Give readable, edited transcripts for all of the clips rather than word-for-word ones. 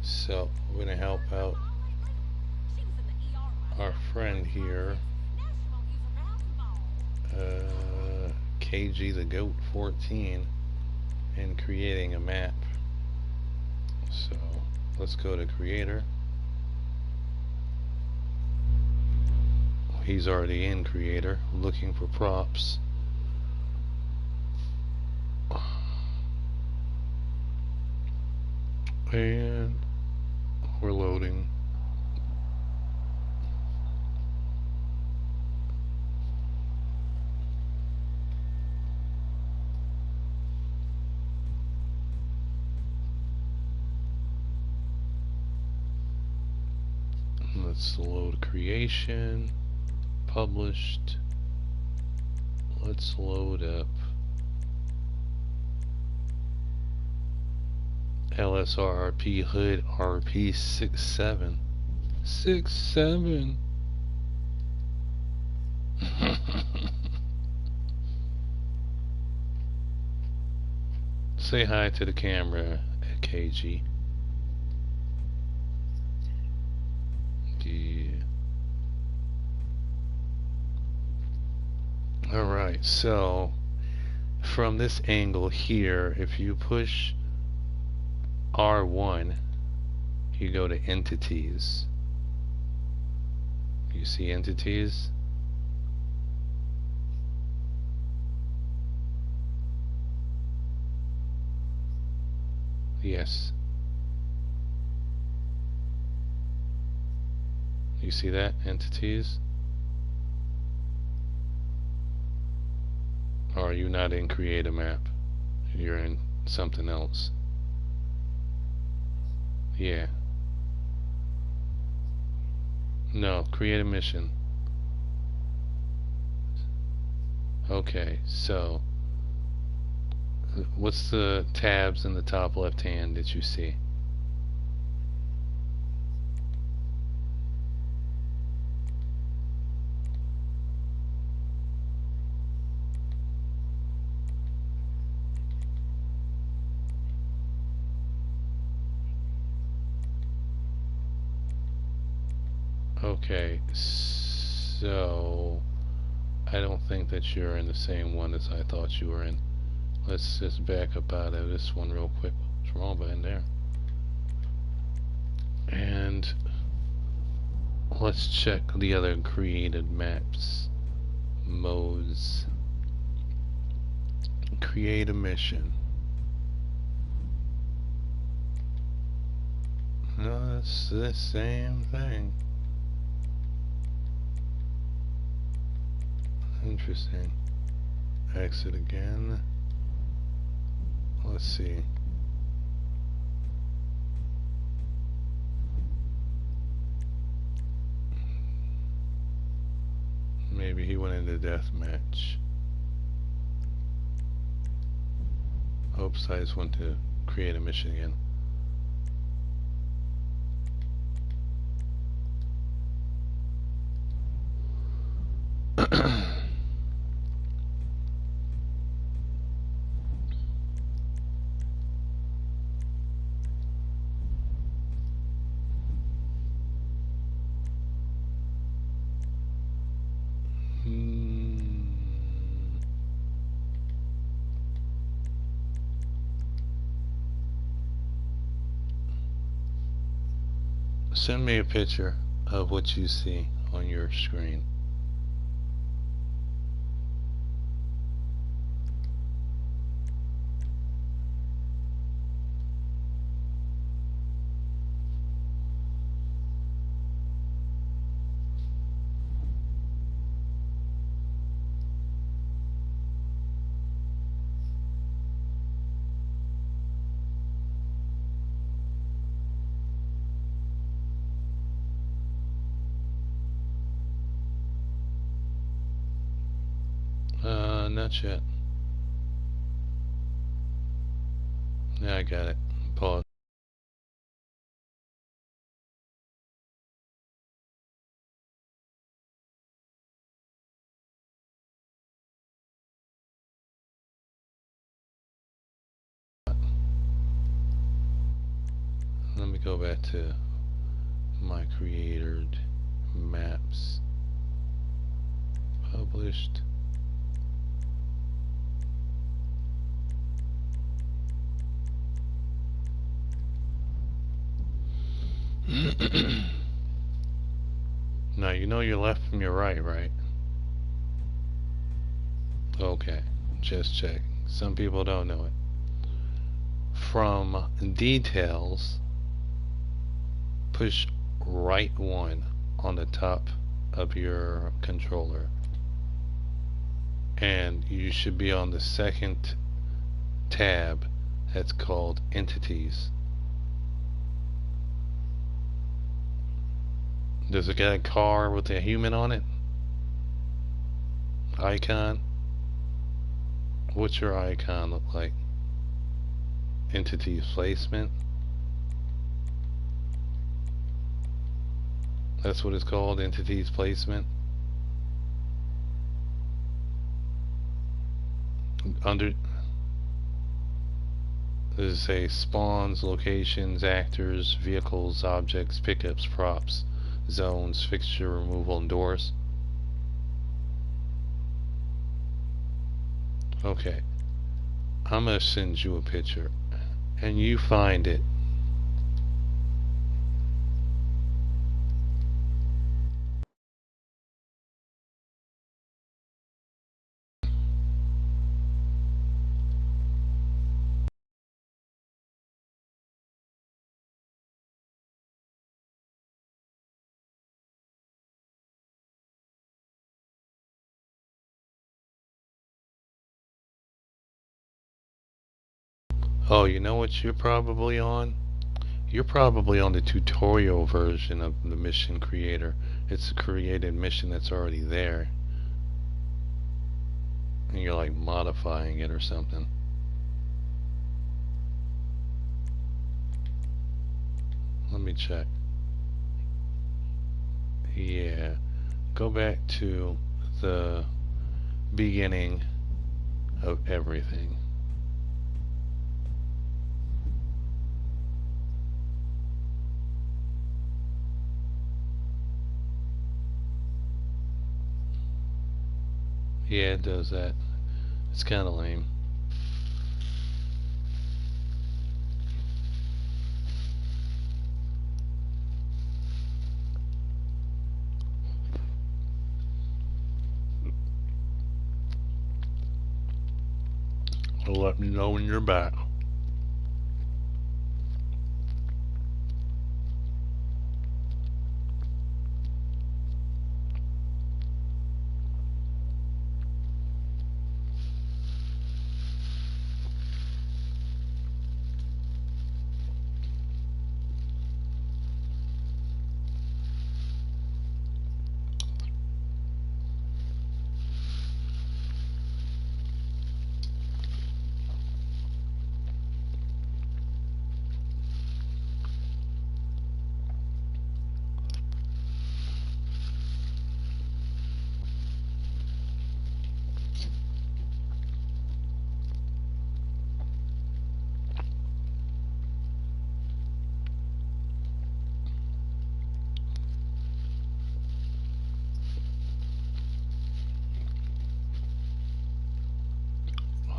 So we're gonna help out our friend here, KG the Goat 14, in creating a map. So let's go to creator. He's already in creator looking for props. And we're loading. Let's load creation. Published. Let's load up LSRRP Hood RP 67. 67. Say hi to the camera, KG. Yeah. Alright, so from this angle here, if you push R1, you go to entities. You see entities? Yes. You see that? Entities? Or are you not in create a map? You're in something else. Yeah. No, create a mission. Okay, so what's the tabs in the top left hand that you see? Okay, so I don't think that you're in the same one as I thought you were in. Let's just back up out of this one real quick. What's wrong behind there? And let's check the other created maps. Modes. Create a mission. No, it's the same thing. Interesting. Exit again. Let's see. Maybe he went into deathmatch. Oops, I just went to create a mission again. Send me a picture of what you see on your screen. Not yet. Yeah, I got it. Pause. Let me go back to my created maps. Published. Now you know your left from your right, right? Okay, just check. Some people don't know it. From details, push right 1 on the top of your controller, and you should be on the second tab that's called entities. Does it got a car with a human on it? Icon? What's your icon look like? Entities placement? That's what it's called, entities placement. Under, does it say spawns, locations, actors, vehicles, objects, pickups, props, zones, fixture removal, and doors? Okay, I'm gonna send you a picture and you find it. Oh, you know what you're probably on? You're probably on the tutorial version of the mission creator. It's a created mission that's already there, and you're like modifying it or something. Let me check. Yeah, go back to the beginning of everything. Yeah, it does that. It's kind of lame. Let me know when you're back.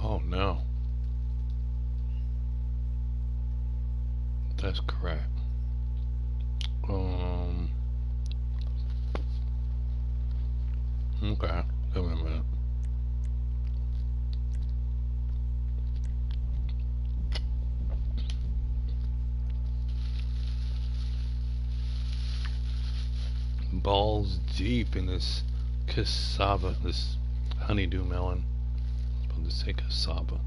Oh no. That's crap. Okay. Give me a minute. Balls deep in this cassava, this honeydew melon. I was about to say cassava.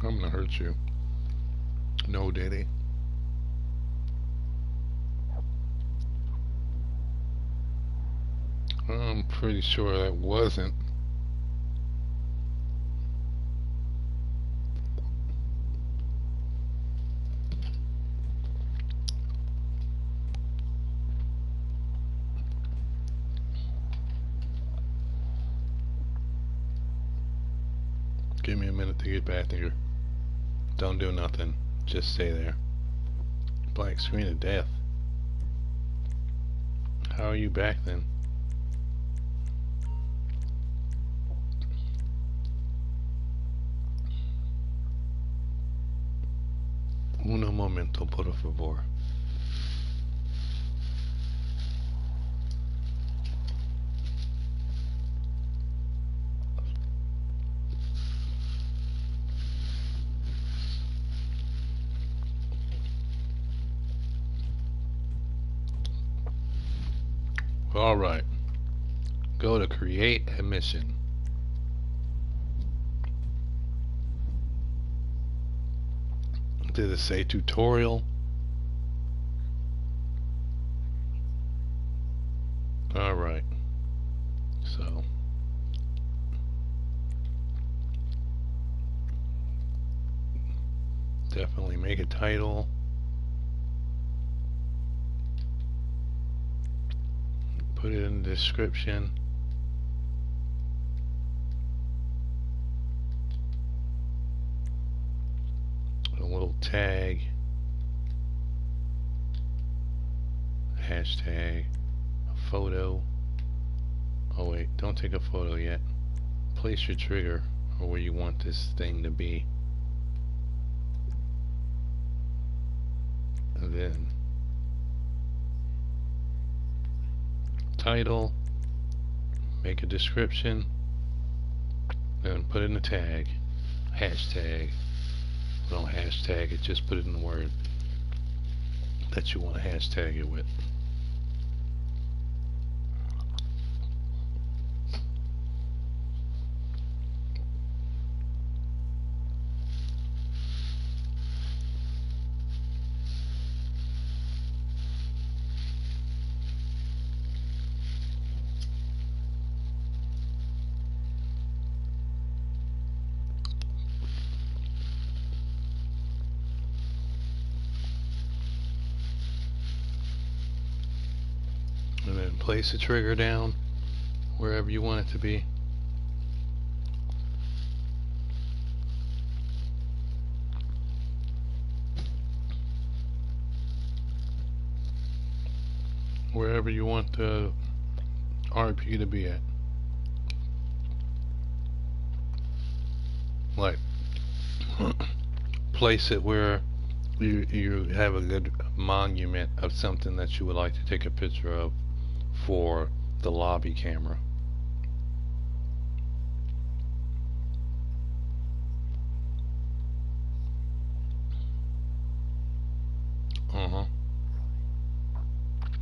I'm gonna hurt you. No, Diddy. I'm pretty sure that wasn't. Give me a minute to get back there. Don't do nothing. Just stay there. Black screen of death. How are you back then? Uno momento, por favor. Alright. Go to create a mission. Did it say tutorial? Alright. So. Definitely make a title. Put it in the description. A little tag. Hashtag. A photo. Oh wait, don't take a photo yet. Place your trigger or where you want this thing to be. And then title, make a description, then put in a tag, hashtag. Don't hashtag it, just put it in the word that you want to hashtag it with. And then place the trigger down wherever you want it to be. Wherever you want the RP to be at. Like, place it where you have a good monument of something that you would like to take a picture of for the lobby camera.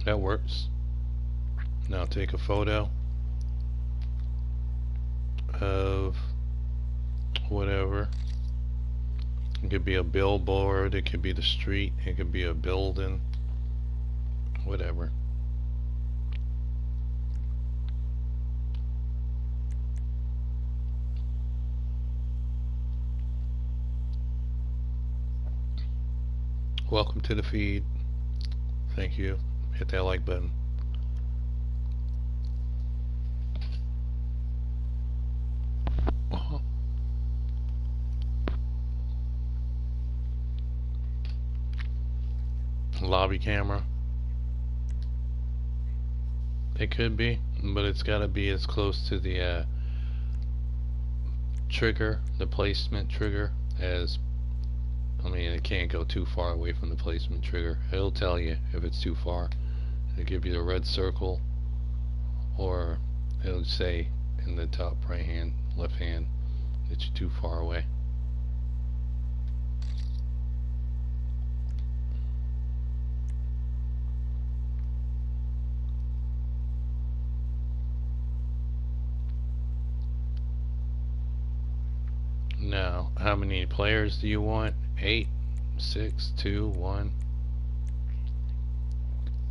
That works. Now take a photo of whatever. It could be a billboard, it could be the street, it could be a building, whatever. Welcome to the feed. Thank you. Hit that like button. Lobby camera. It could be, but it's got to be as close to the trigger, the placement trigger, as I mean, it can't go too far away from the placement trigger. It'll tell you if it's too far. It'll give you the red circle, or it'll say in the top right hand, left hand, that you're too far away. Now, how many players do you want? 8, 6, 2, 1.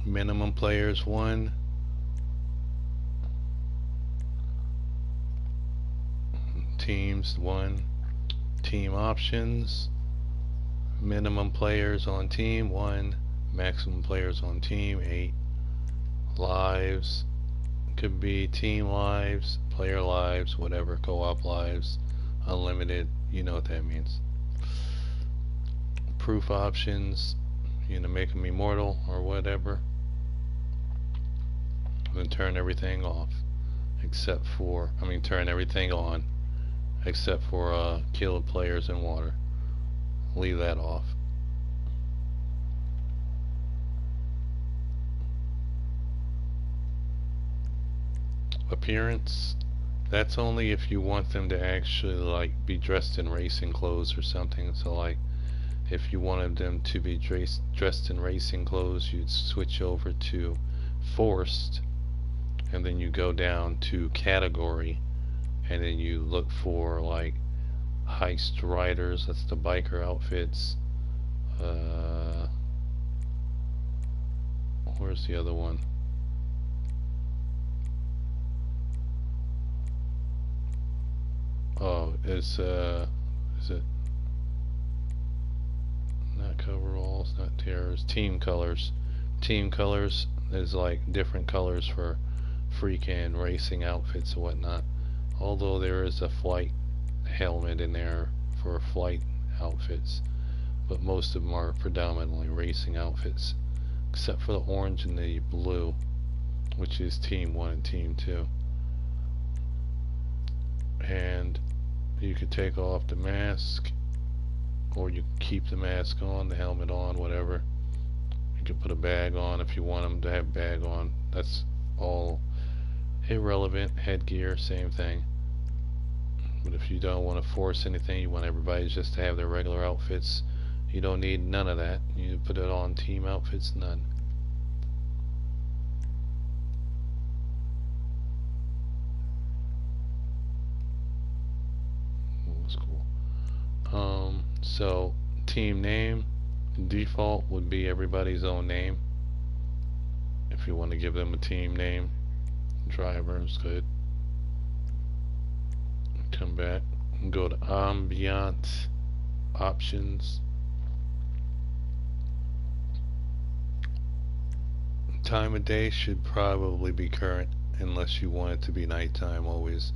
Minimum players 1. Teams 1. Team options. Minimum players on team 1. Maximum players on team 8. Lives. Could be team lives, player lives, whatever, co-op lives. unlimited, you know what that means. Proof options, make them immortal or whatever. Then turn everything off except for, turn everything on except for kill players in water. Leave that off. Appearance, that's only if you want them to actually like be dressed in racing clothes or something. So like if you wanted them to be dressed in racing clothes, you'd switch over to forced, and then you go down to category, and then you look for like heist riders, that's the biker outfits. Where's the other one? Oh, is it not coveralls, not terrors, team colors. Team colors is like different colors for freaking racing outfits and whatnot. Although there is a flight helmet in there for flight outfits, but most of them are predominantly racing outfits, except for the orange and the blue, which is Team 1 and Team 2. And you could take off the mask, or you can keep the mask on, the helmet on, whatever. You can put a bag on if you want them to have a bag on. That's all irrelevant. Headgear, same thing. But if you don't want to force anything, you want everybody just to have their regular outfits, you don't need none of that. You put it on team outfits, none. That's cool. So team name, default would be everybody's own name. If you want to give them a team name, drivers, good. Come back and go to ambiance options. Time of day should probably be current unless you want it to be nighttime always,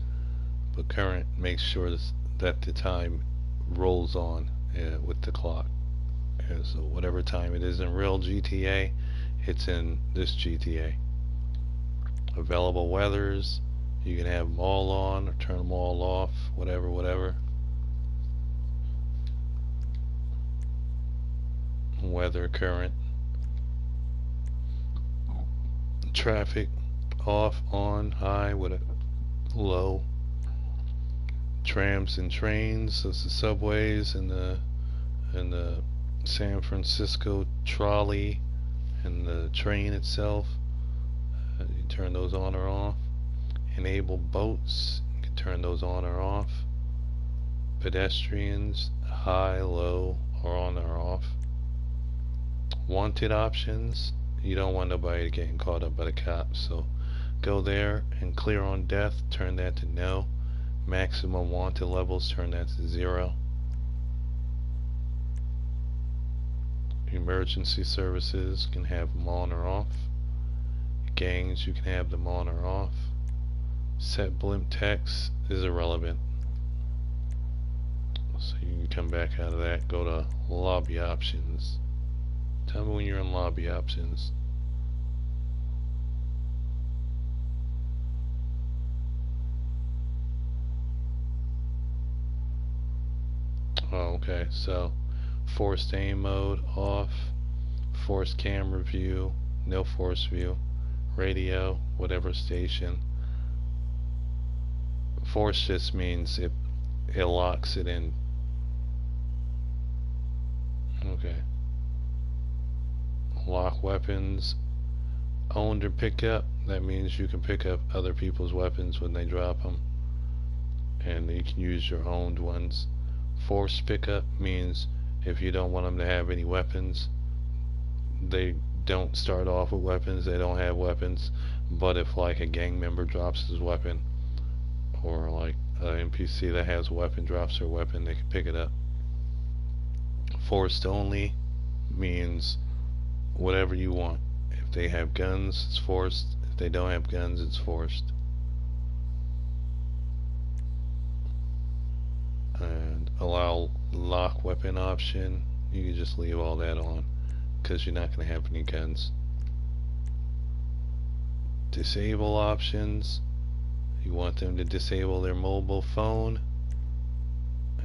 but current makes sure that the time rolls on with the clock. So whatever time it is in real GTA, it's in this GTA. Available weathers, you can have them all on or turn them all off, whatever. Weather current. Traffic off, on, high, with a low. Trams and trains, that's the subways and the San Francisco trolley and the train itself. You turn those on or off. Enable boats, you can turn those on or off. Pedestrians, high, low, or on or off. Wanted options, you don't want nobody getting caught up by the cops, so go there and clear on death, turn that to no. Maximum wanted levels, turn that to 0. Emergency services, you can have them on or off. Gangs, you can have them on or off. Set blimp text is irrelevant, so you can come back out of that, go to lobby options. Tell me when you're in lobby options. Oh, okay, so forced aim mode off, forced camera view, no force view, radio, whatever station. Force just means it locks it in. Okay. Lock weapons. Owned or pick up, that means you can pick up other people's weapons when they drop them, and you can use your owned ones. Forced pickup means if you don't want them to have any weapons, they don't start off with weapons, they don't have weapons, but if like a gang member drops his weapon, or like an NPC that has a weapon drops their weapon, they can pick it up. Forced only means whatever you want. If they have guns, it's forced. If they don't have guns, it's forced. And allow lock weapon option. You can just leave all that on because you're not going to have any guns. Disable options. You want them to disable their mobile phone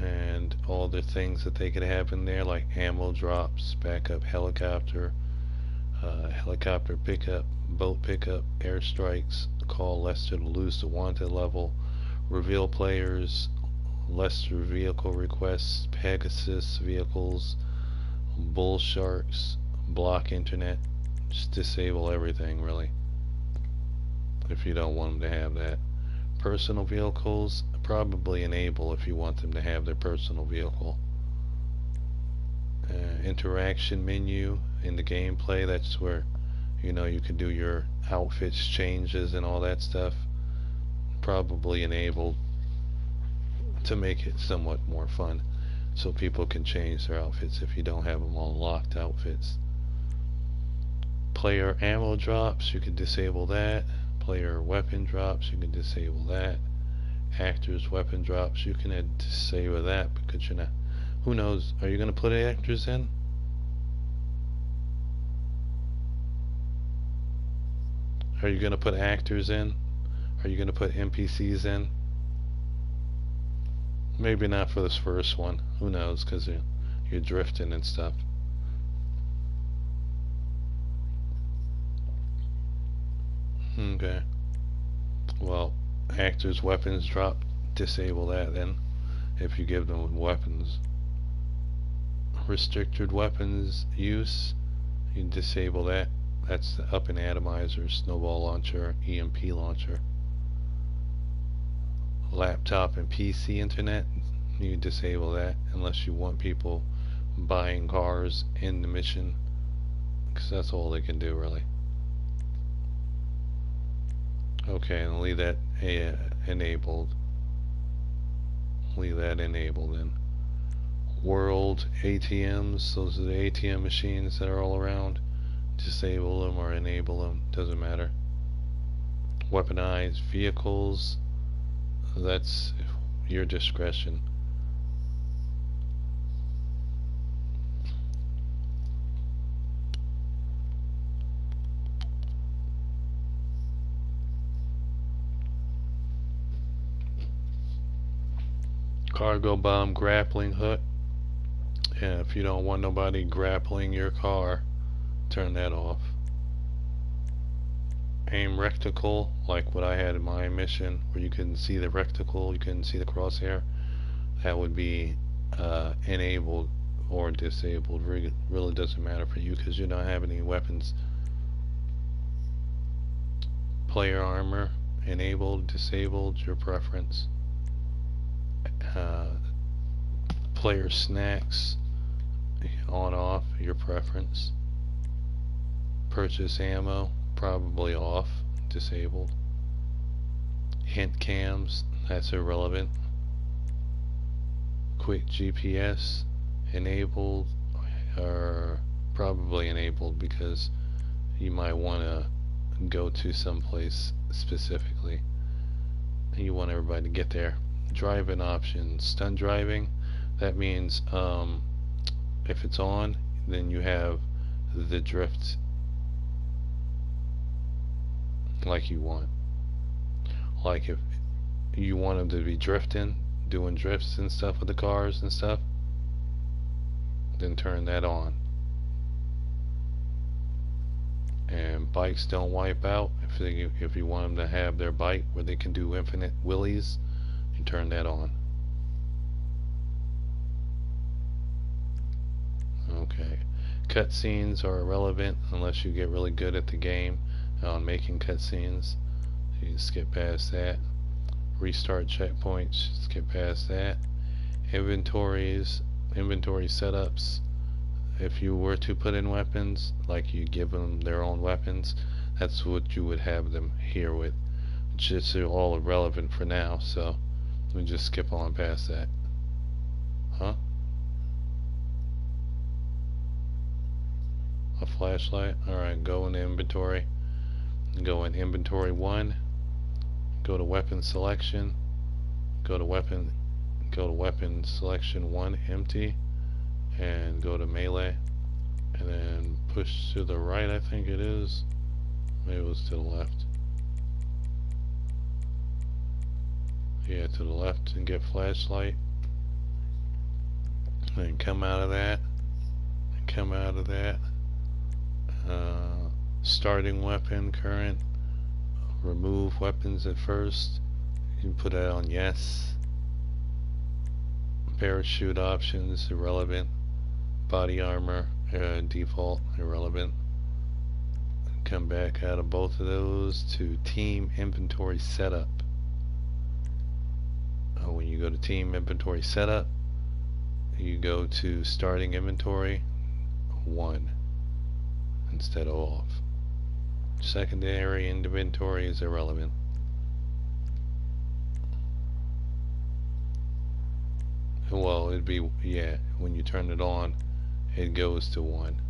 and all the things that they could have in there, like ammo drops, backup helicopter, helicopter pickup, boat pickup, airstrikes, call Lester to lose the wanted level, reveal players, Lester vehicle requests, Pegasus vehicles, bull sharks, block internet. Just disable everything, really, if you don't want them to have that. Personal vehicles, probably enable if you want them to have their personal vehicle. Interaction menu in the gameplay, that's where you can do your outfits changes and all that stuff. Probably enabled to make it somewhat more fun, so people can change their outfits if you don't have them all locked outfits. Player ammo drops, you can disable that. Player weapon drops, you can disable that. Actors weapon drops, you can disable that because you're not. Who knows? Are you going to put actors in? Are you going to put actors in? Are you going to put NPCs in? Maybe not for this first one. Who knows? Because you're drifting and stuff. Okay. Well, actors weapons drop, disable that then if you give them weapons. Restricted weapons use, you can disable that. That's the up and atomizer, snowball launcher, EMP launcher. Laptop and PC internet, you disable that unless you want people buying cars in the mission, because that's all they can do really. Okay, and leave that enabled. Leave that enabled then. World ATMs, those are the ATM machines that are all around. Disable them or enable them, doesn't matter. Weaponized vehicles, that's your discretion. Cargo bomb grappling hook. Yeah, if you don't want nobody grappling your car, turn that off. Aim reticle, like what I had in my mission, where you couldn't see the reticle, you couldn't see the crosshair. That would be enabled or disabled. Really doesn't matter for you because you don't have any weapons. Player armor, enabled, disabled, your preference. Player snacks, on off, your preference. Purchase ammo, probably off, disabled. Hint cams, that's irrelevant. Quick GPS, enabled, or probably enabled because you might want to go to some place specifically and you want everybody to get there. Driving options, stun driving, that means if it's on, then you have the drift like you want. Like if you want them to be drifting, doing drifts and stuff with the cars and stuff, then turn that on. And bikes don't wipe out. If you want them to have their bike where they can do infinite wheelies, you turn that on. Okay. Cutscenes are irrelevant unless you get really good at the game on making cutscenes. You can skip past that. Restart checkpoints, skip past that. Inventories, inventory setups. If you were to put in weapons, like you give them their own weapons, that's what you would have them here with. It's just all irrelevant for now, so we just skip on past that. Huh? A flashlight? Alright, go in inventory. Go in inventory 1. Go to weapon selection. Go to weapon go to weapon selection 1 empty and go to melee and then push to the right, I think it is. Maybe it was to the left. Yeah, to the left and get flashlight. And come out of that. And come out of that. Starting weapon, current. Remove weapons at first. You can put that on yes. Parachute options, irrelevant. Body armor, default, irrelevant. Come back out of both of those to team inventory setup. When you go to team inventory setup, you go to starting inventory 1 instead of off. Secondary inventory is irrelevant. Well, it'd be, yeah, when you turn it on, it goes to 1.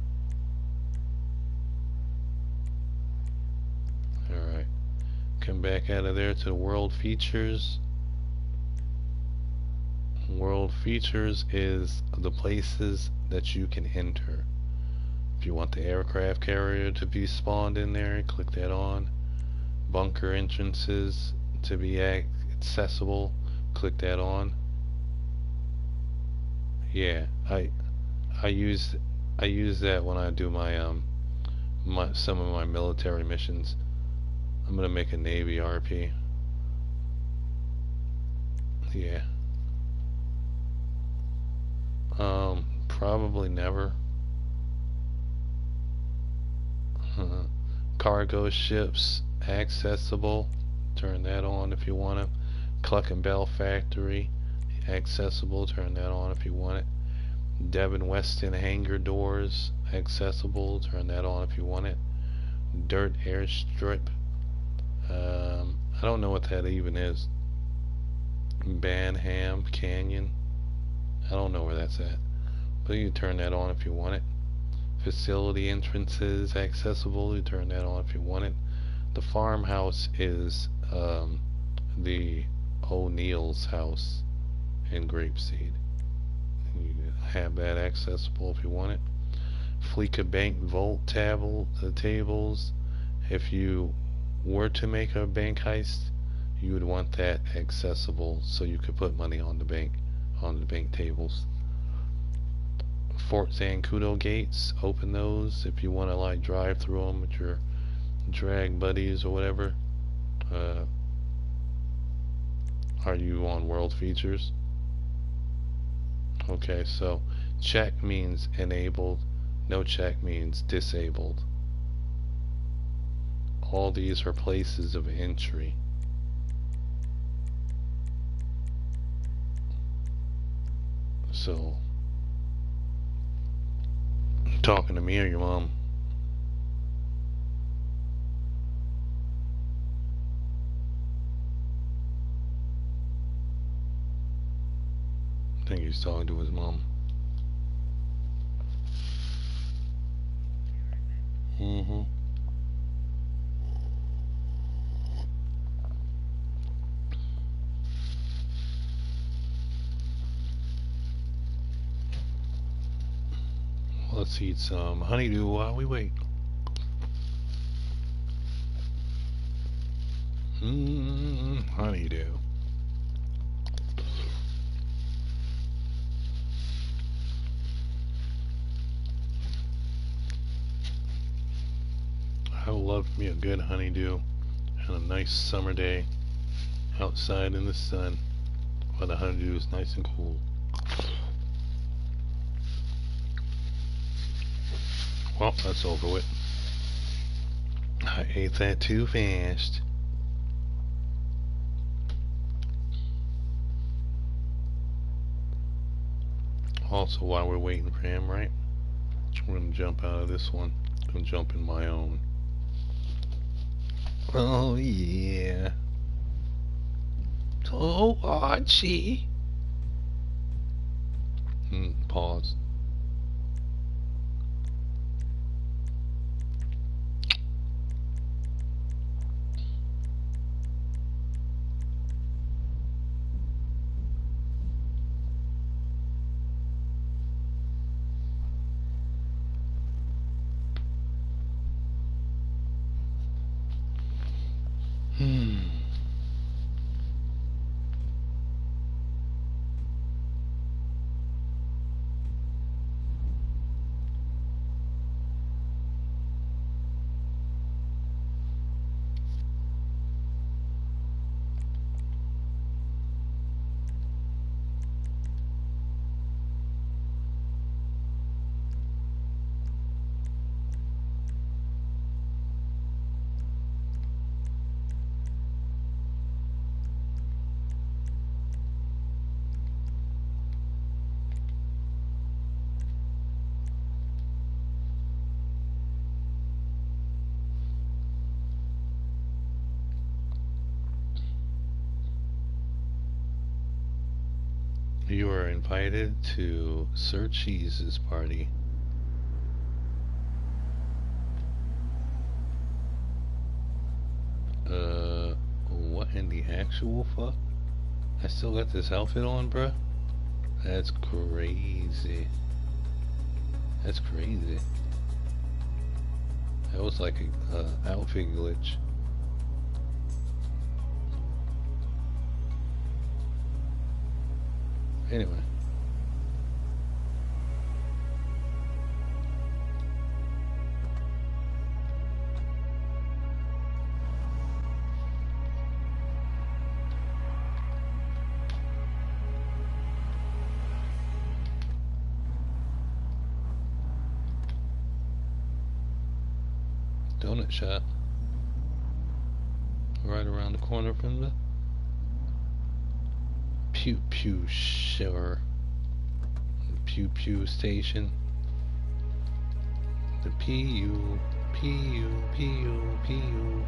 Alright. Come back out of there to the world features. World features is the places that you can enter. If you want the aircraft carrier to be spawned in there, click that on. Bunker entrances to be accessible, click that on. Yeah, I use that when I do my some of my military missions. I'm gonna make a Navy RP. Yeah. Probably never. Cargo ships accessible. Turn that on if you want it. Cluck and Bell Factory accessible. Turn that on if you want it. Devon Weston hangar doors accessible. Turn that on if you want it. Dirt airstrip. I don't know what that even is. Banham Canyon. I don't know where that's at, but you can turn that on if you want it. Facility entrances accessible. You turn that on if you want it. The farmhouse is the O'Neill's house in Grapeseed. You have that accessible if you want it. Fleeca Bank Vault tables. If you were to make a bank heist, you would want that accessible so you could put money on the bank tables. Fort Zancudo gates, open those if you want to like drive through them with your drag buddies or whatever. Are you on world features? Okay, so check means enabled, no check means disabled. All these are places of entry. So, talking to me or your mom? I think he's talking to his mom. Let's eat some honeydew while we wait. Honeydew. I love me a good honeydew and a nice summer day outside in the sun while the honeydew is nice and cool. Well, that's over with. I ate that too fast. Also, while we're waiting for him, right? We're gonna jump out of this one and jump in my own. Oh yeah. Oh Archie. Pause. You are invited to Sir Cheese's party. What in the actual fuck? I still got this outfit on, bruh? That's crazy. That's crazy. That was like a outfit glitch. Anyway. Donut shop. Right around the corner from the Pew Pew Shower. Pew Pew Station. The P-U, P-U, P-U, P-U.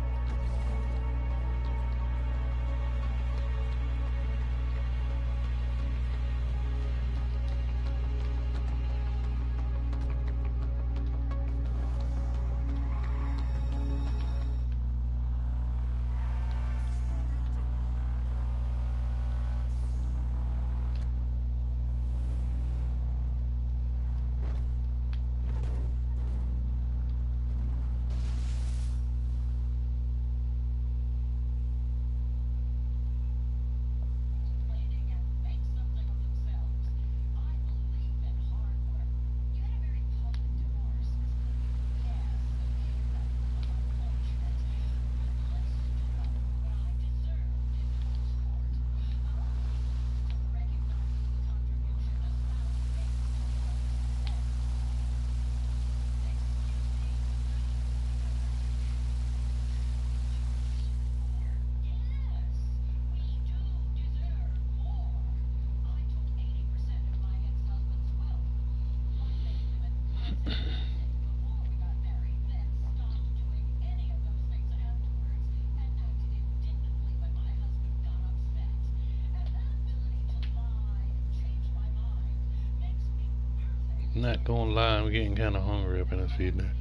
Not gonna lie, I'm getting kinda hungry up in this evening.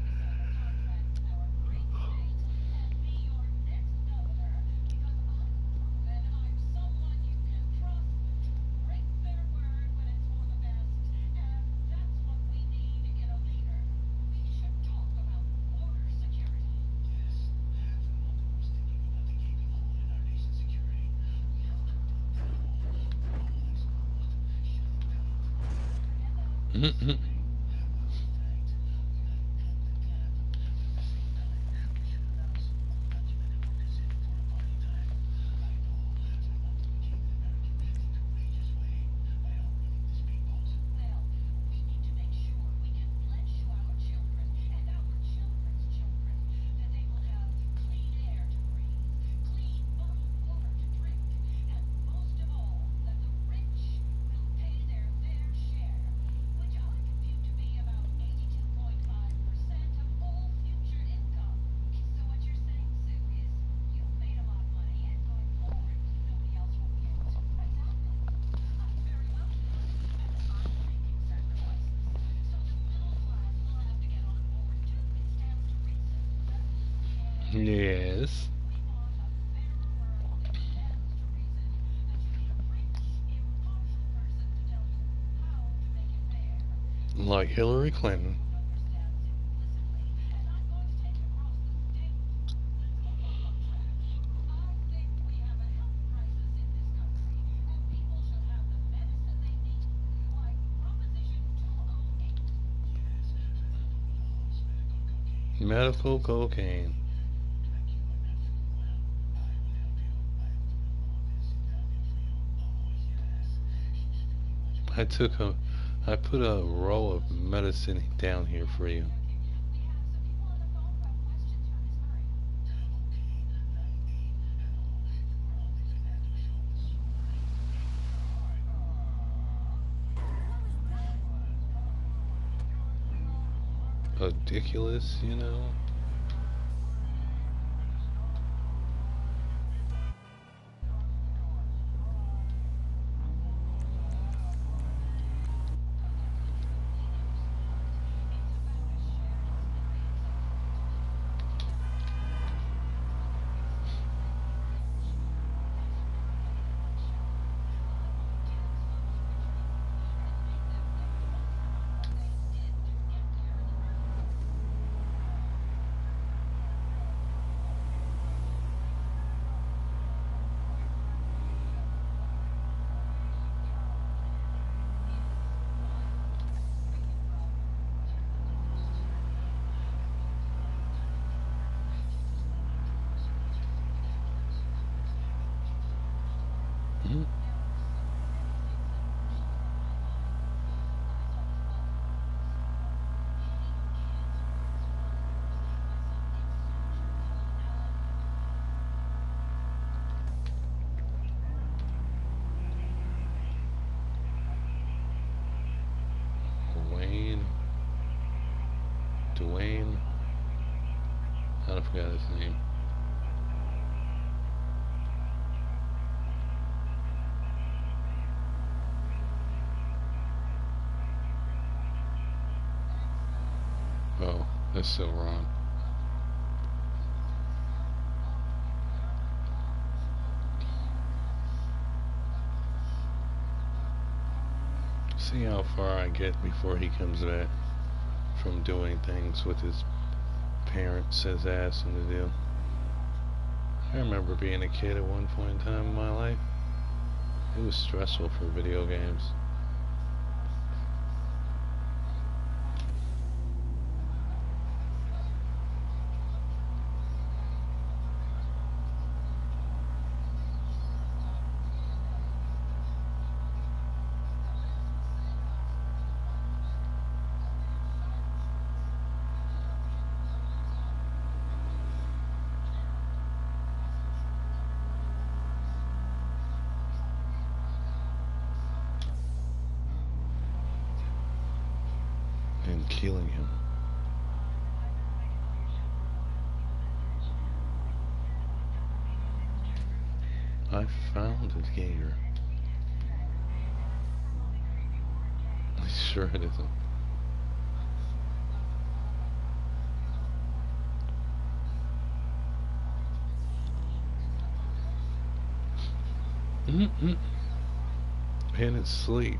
Yes. Like Hillary Clinton. Medical cocaine. I put a roll of medicine down here for you. Ridiculous, you know? Dwayne. I forgot his name. Oh, that's still wrong. See how far I get before he comes back from doing things with his parents, his ass in the deal. I remember being a kid at one point in time in my life. It was stressful for video games. And killing him. I found his gator. Sure it isn't. And it's sleep.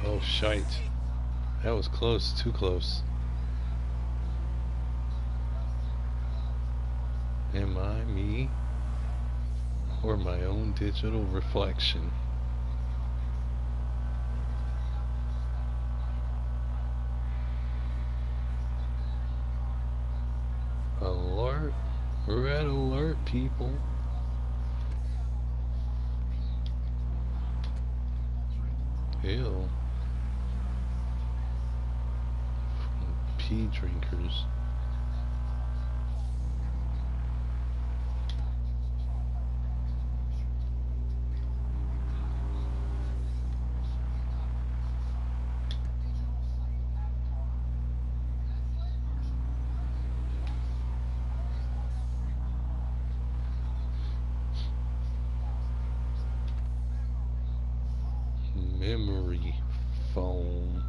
Oh, shite. That was close, too close. Am I me? Or my own digital reflection? Alert. Red alert, people. Ew. Pee drinkers. Memory foam.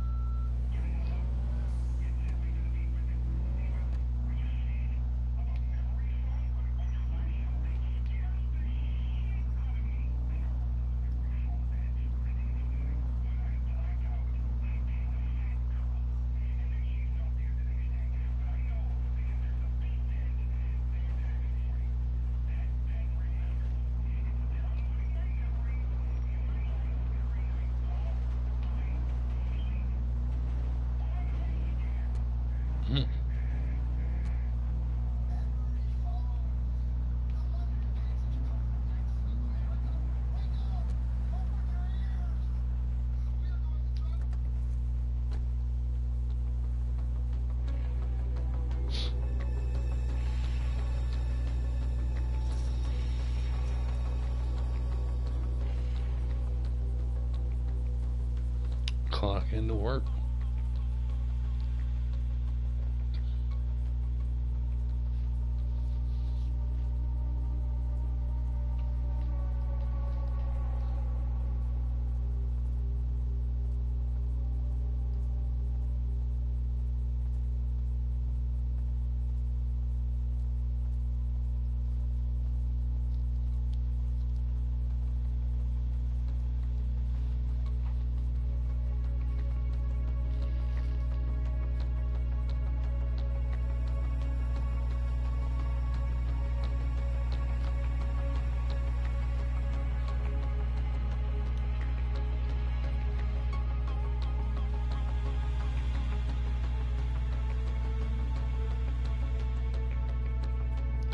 Clock into work.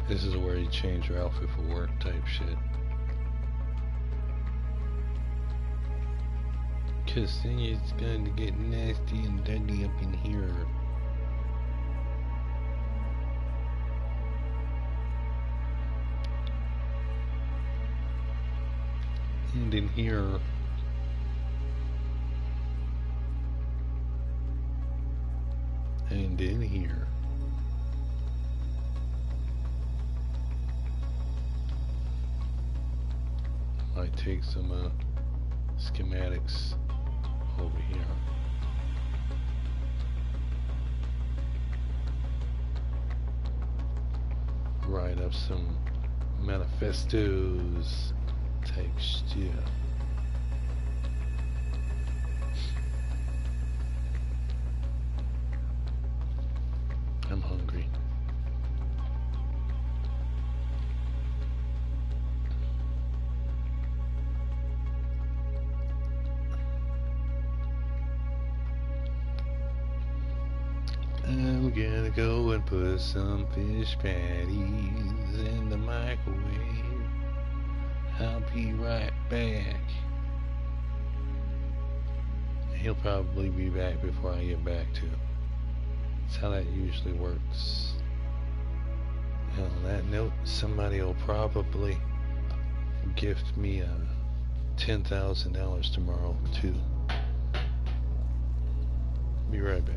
This is where you change your outfit for work type shit. Cause then it's going to get nasty and dirty up in here. in here. And in here. I take some schematics over here. Write up some manifestos type shit. I'm hungry. I'm gonna go and put some fish patties in the microwave. I'll be right back. He'll probably be back before I get back too. That's how that usually works. And on that note, somebody will probably gift me $10,000 tomorrow too. Be right back.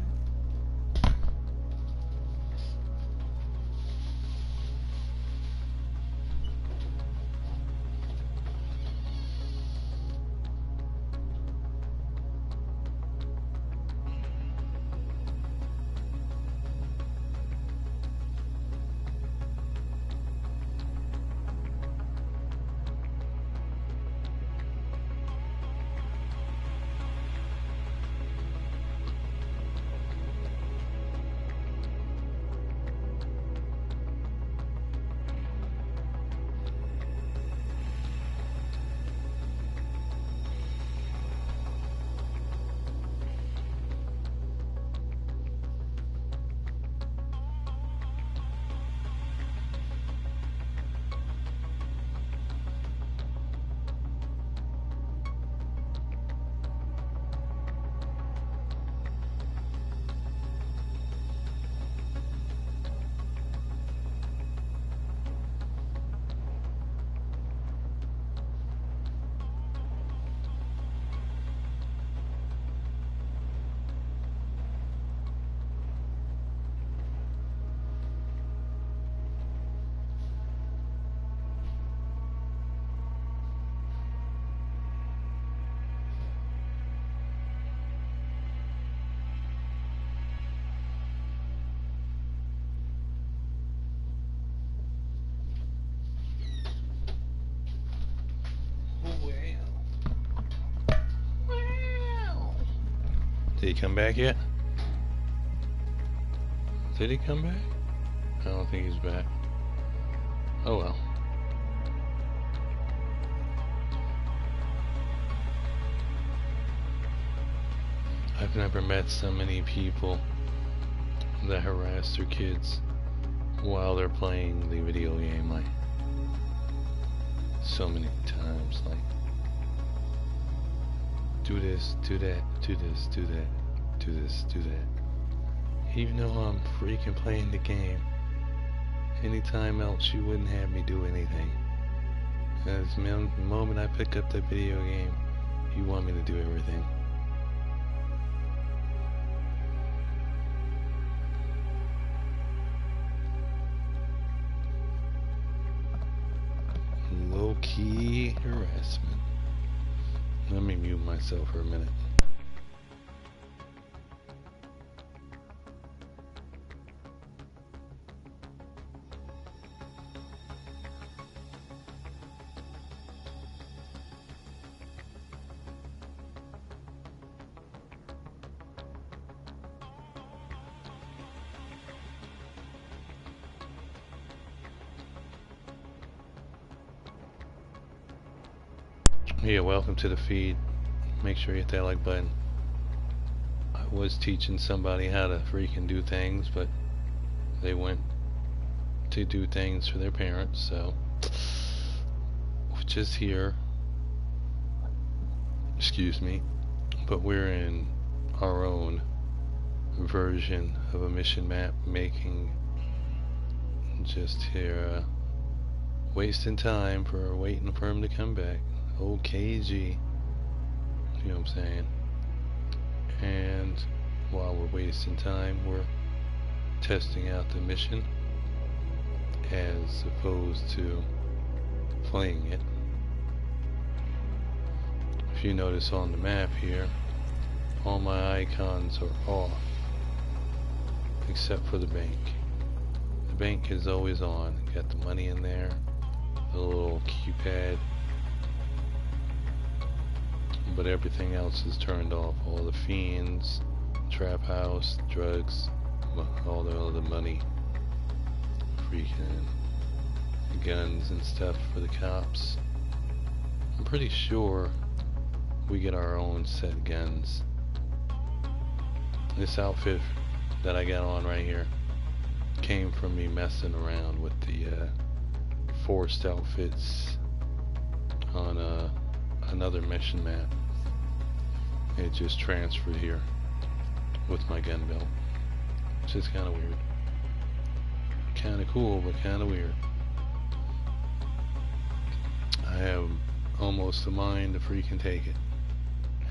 Did he come back yet? Did he come back? I don't think he's back. Oh well. I've never met so many people that harass their kids while they're playing the video game, like so many times, like do this, do that, do this, do that, do this, do that. Even though I'm freaking playing the game, anytime else you wouldn't have me do anything. As the moment I pick up the video game, you want me to do everything. Low-key harassment. Let me mute myself for a minute. Yeah, welcome to the feed. Make sure you hit that like button. I was teaching somebody how to freaking do things, but they went to do things for their parents, so which is here. Excuse me. But we're in our own version of a mission map making, just here wasting time for waiting for him to come back. OKG. You know what I'm saying? And while we're wasting time, we're testing out the mission as opposed to playing it. If you notice on the map here, all my icons are off except for the bank. The bank is always on. Got the money in there, the little keypad, but everything else is turned off. All the fiends, trap house, drugs, all the other money, freaking guns and stuff for the cops. I'm pretty sure we get our own set guns. This outfit that I got on right here came from me messing around with the forced outfits on another mission map. It just transferred here with my gun belt. It's just kind of weird. Kind of cool, but kind of weird. I have almost a mind to freaking take it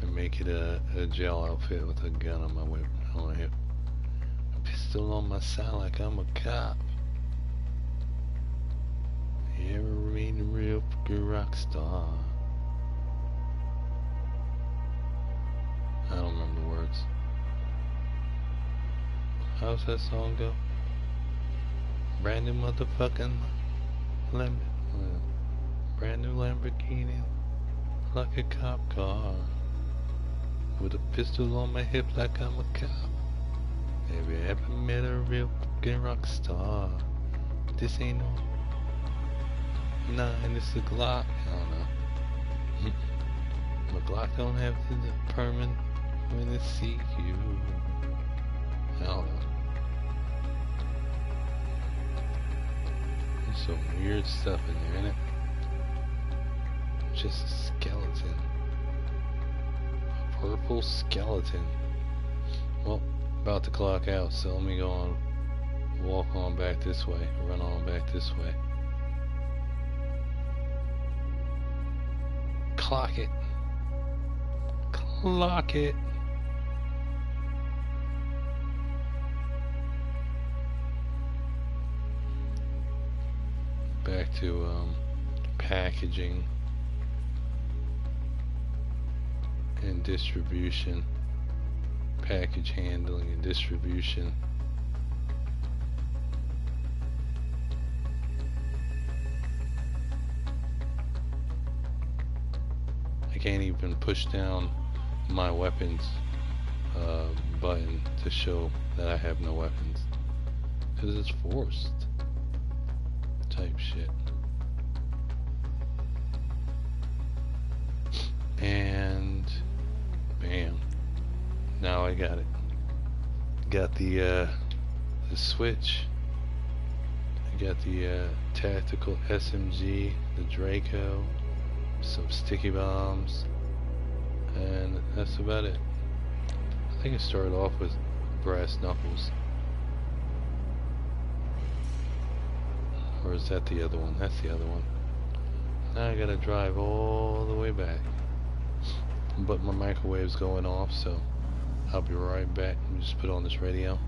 and make it a gel outfit with a gun on my whip, on my hip, a pistol on my side like I'm a cop. You ever read a real fucking rock star? I don't remember the words. How's that song go? Brand new motherfucking brand new Lamborghini, like a cop car, with a pistol on my hip like I'm a cop. Have you ever met a real fucking rock star? This ain't no 9, it's a Glock. I don't know. My Glock don't have the permit when it seek you. I don't know. There's some weird stuff in there, isn't it? Just a skeleton. A purple skeleton. Well, about to clock out, so let me go on, walk on back this way, run on back this way. Clock it. Clock it. Back to packaging and distribution, package handling and distribution. I can't even push down my weapons button to show that I have no weapons because it's forced type shit. And bam, now I got it. Got the switch. I got the tactical SMG, the Draco, some sticky bombs, and that's about it. I think it started off with brass knuckles. Or is that the other one? That's the other one. Now I gotta drive all the way back. But my microwave's going off, so I'll be right back. Let me just put on this radio.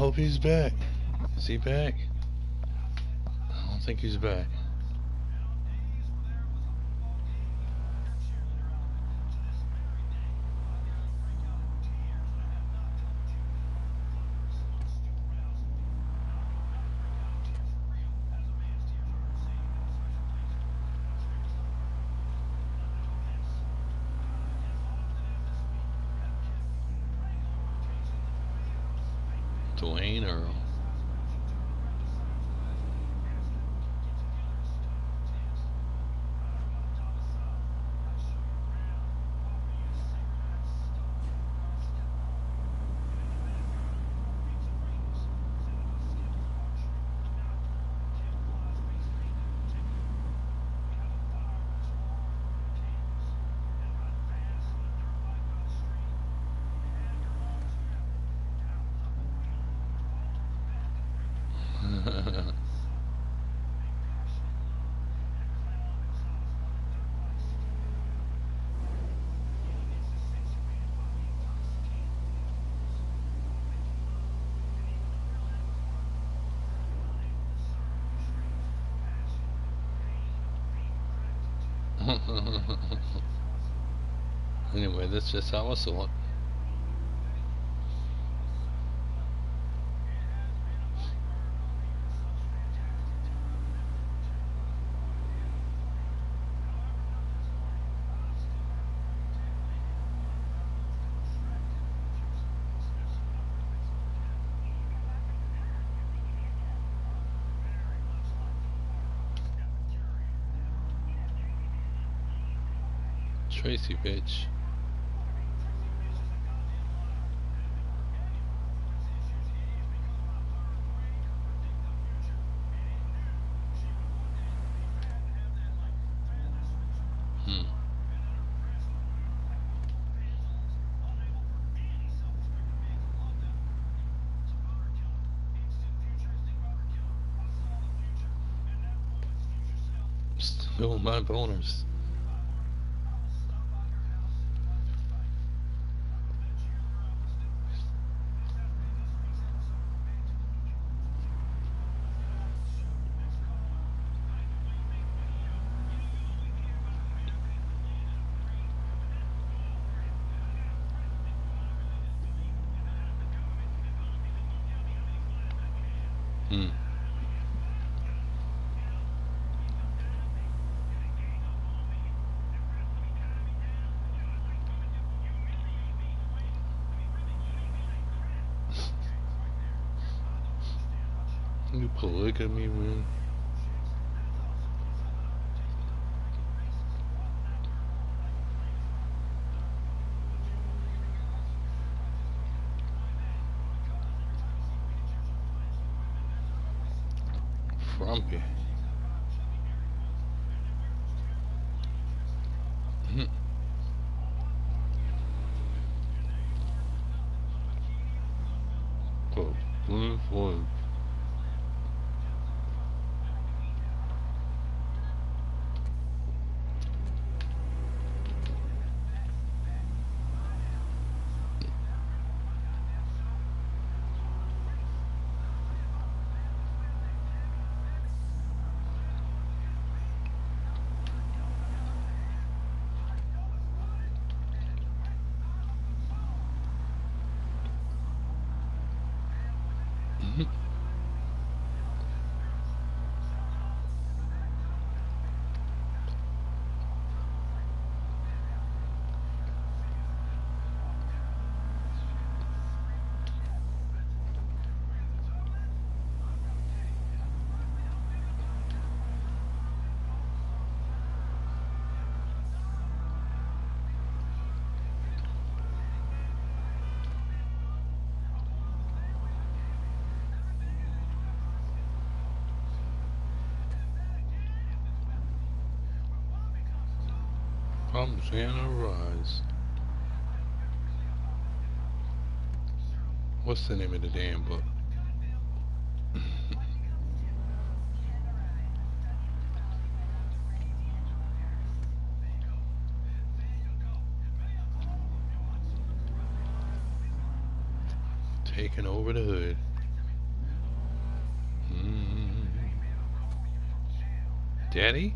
hope he's back. Is he back? I don't think he's back. Dwayne Earl. Anyway, that's just how I saw it. Tracy, bitch. Still my boners. You polygamy, man. Frumpy. Oh, blue one. I'm Xana Rise. What's the name of the damn book? Taking over the hood. Daddy?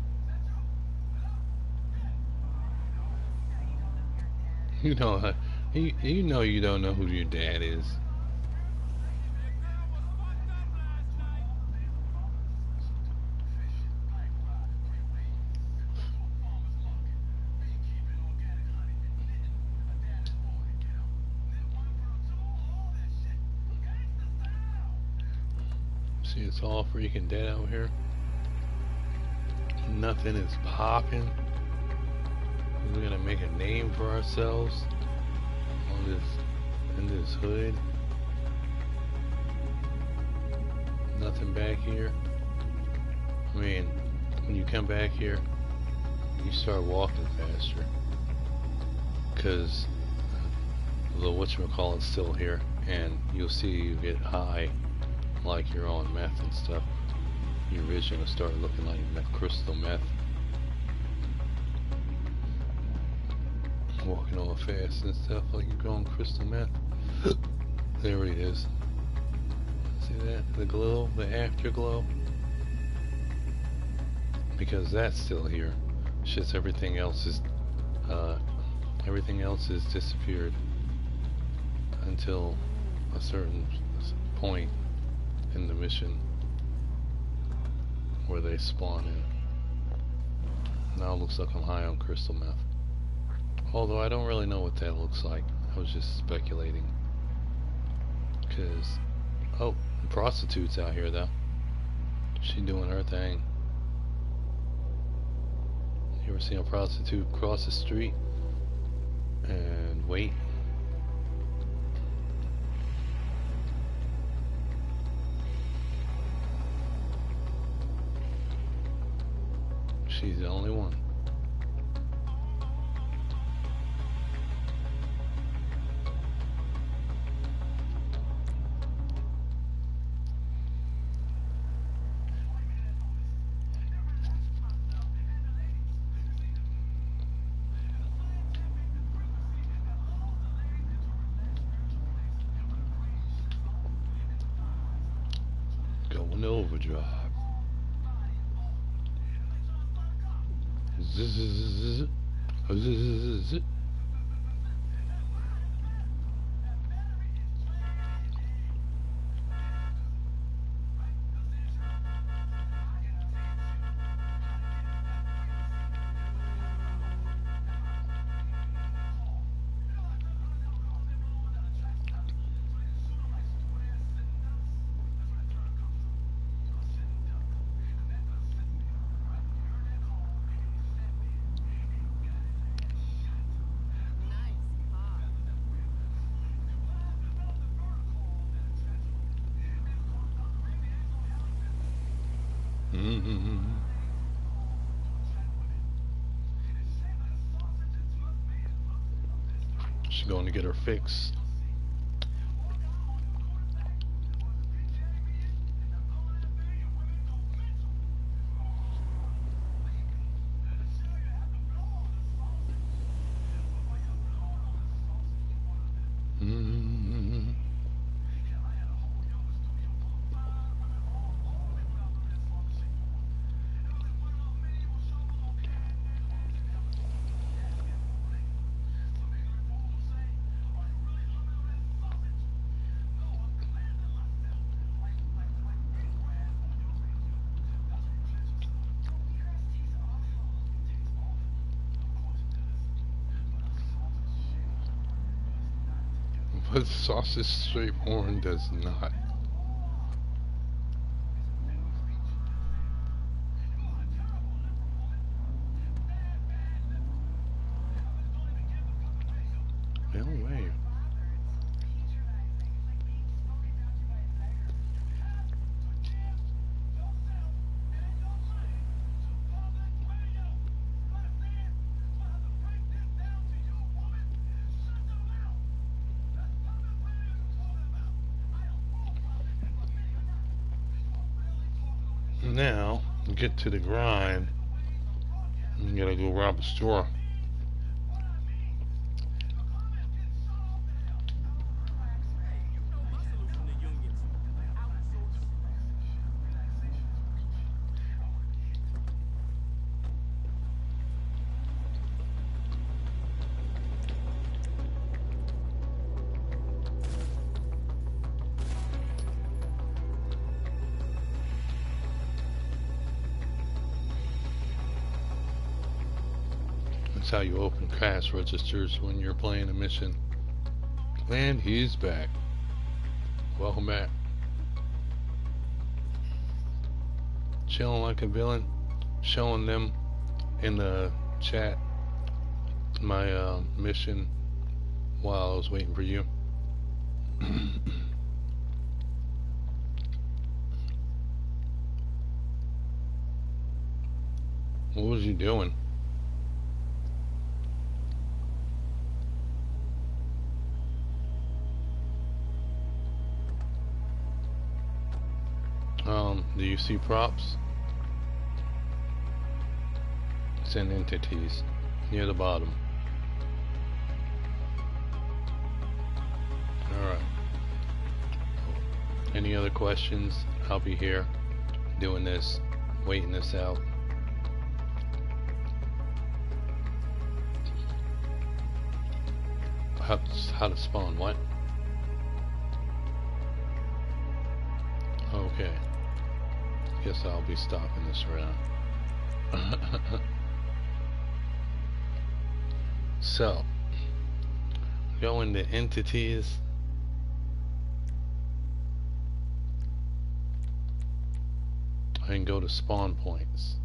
You know, you know you don't know who your dad is. See, it's all freaking dead out here. Nothing is popping. We're gonna make a name for ourselves on this, in this hood. Nothing back here. I mean, when you come back here, you start walking faster, cause the whatchamacallit's still here, and you'll see you get high, like you're on meth and stuff. Your vision will start looking like crystal meth. Walking all fast and stuff like you're going crystal meth. There it is. See that? The glow, the afterglow. Because that's still here. It's just everything else is disappeared until a certain point in the mission where they spawn in. Now it looks like I'm high on crystal meth. Although I don't really know what that looks like. I was just speculating. Cause, oh, the prostitute's out here though. She doing her thing. You ever seen a prostitute cross the street and wait? She's the only one. Going overdrive. Zzz. She's going to get her fix. But sausage straight horn does not. No way. Now, get to the grind. You gotta go rob a store. That's how you open cash registers when you're playing a mission. And he's back. Welcome back. Chilling like a villain. Showing them in the chat my mission while I was waiting for you. What was you doing? Do you see props? It's in entities near the bottom. Alright. Any other questions? I'll be here doing this, waiting this out. How to spawn, what? Okay. Guess I'll be stopping this around. So, go into entities. And go to spawn points.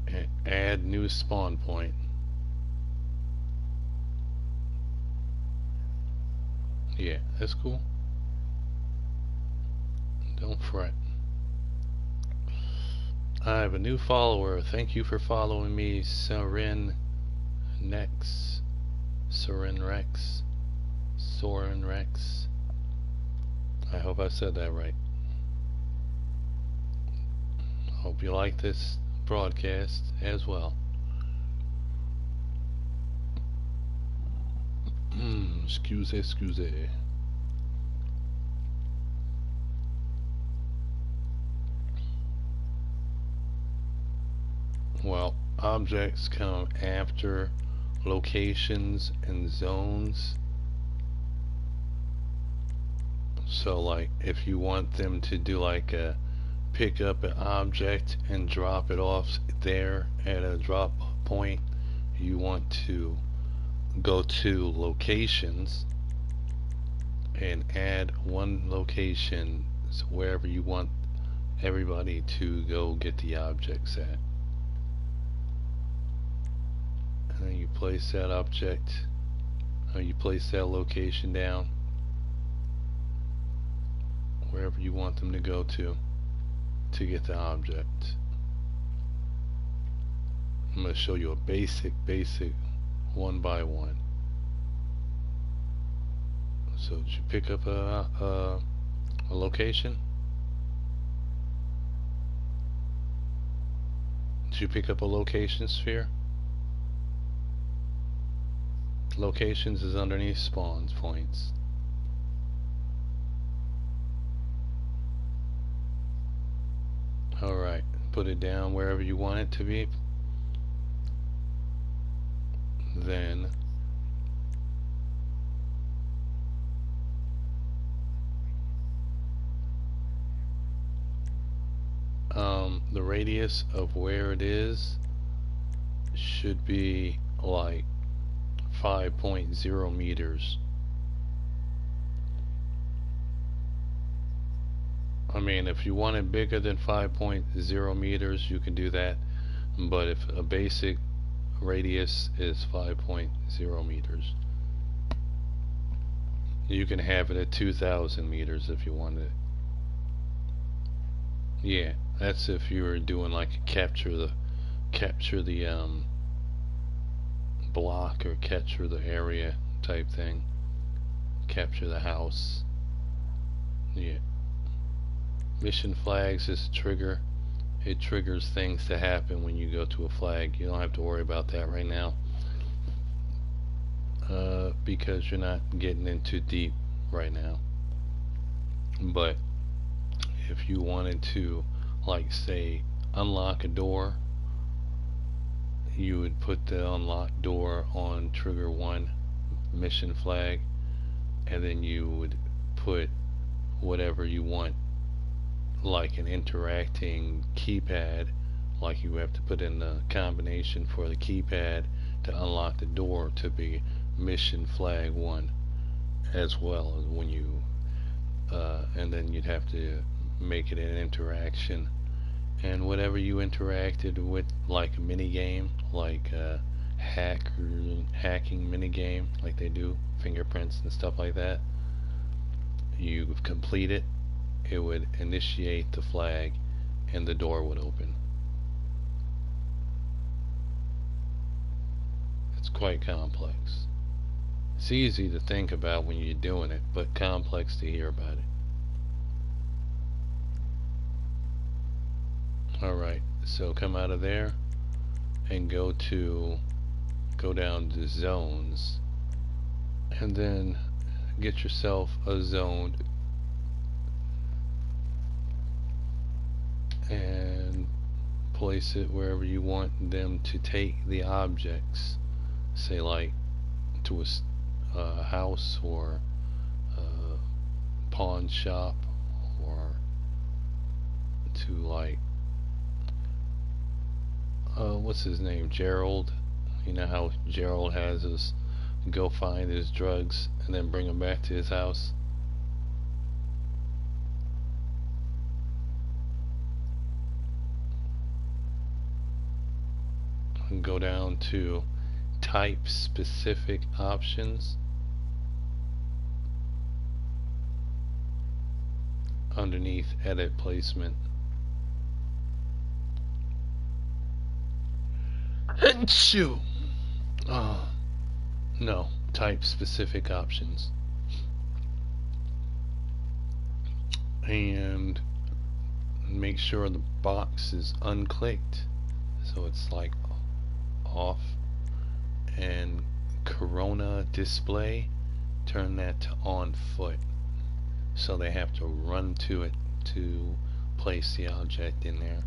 And add new spawn point. Yeah, that's cool. Don't fret. I have a new follower. Thank you for following me, Soren Rex. I hope I said that right. Hope you like this broadcast as well. Excuse. Well, objects come after locations and zones. So like if you want them to do like a pick up an object and drop it off there at a drop point, you want to go to locations and add one location wherever you want everybody to go get the objects at. And then you place that object, or you place that location down wherever you want them to go to get the object. I'm going to show you a basic one by one. So did you pick up a location? Did you pick up a location sphere? Locations is underneath spawn points. Alright, put it down wherever you want it to be. Then the radius of where it is should be like 5.0 meters. I mean, if you want it bigger than 5.0 meters, you can do that. But if a basic radius is 5.0 meters, you can have it at 2,000 meters if you wanted it. Yeah, that's if you were doing like a capture the block or capture the area type thing. Capture the house. Yeah. Mission flags is a trigger. It triggers things to happen when you go to a flag. You don't have to worry about that right now, because you're not getting in too deep right now. But if you wanted to, like say, unlock a door, you would put the unlocked door on trigger 1 mission flag, and then you would put whatever you want, like an interacting keypad, Like you have to put in the combination for the keypad to unlock the door to be mission flag 1 as well as when you and then you'd have to make it an interaction, and whatever you interacted with, like a mini game, like a hacking mini game like they do, fingerprints and stuff like that, you complete it, it would initiate the flag and the door would open. It's quite complex. It's easy to think about when you're doing it, but complex to hear about it. Alright, so come out of there and go down to zones, and then get yourself a zone and place it wherever you want them to take the objects, say like to a house or a pawn shop, or to like what's his name, Gerald. You know how Gerald has us go find his drugs and then bring them back to his house. And go down to type specific options. Underneath edit placement. Achoo! No, type specific options. And make sure the box is unclicked, so it's like off. And Corona display, turn that to on foot, so they have to run to it to place the object in there.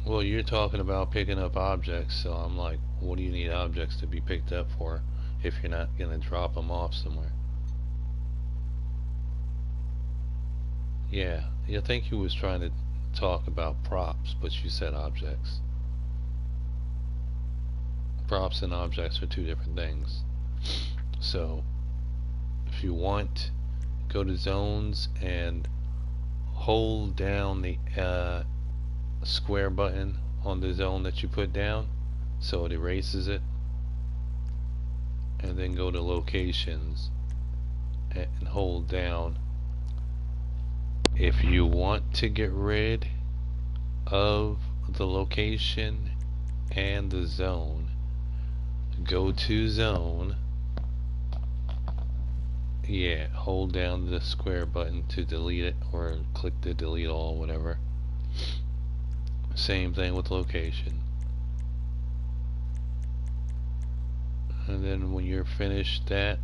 Well, you're talking about picking up objects, so I'm like, what do you need objects to be picked up for if you're not going to drop them off somewhere? Yeah, I think you was trying to talk about props, but you said objects. Props and objects are two different things. So, if you want, go to zones and hold down the square button on the zone that you put down so it erases it, and then go to locations and hold down. If you want to get rid of the location and the zone, go to zone, yeah, hold down the square button to delete it, or click the delete all, whatever. Same thing with location. And then when you're finished that,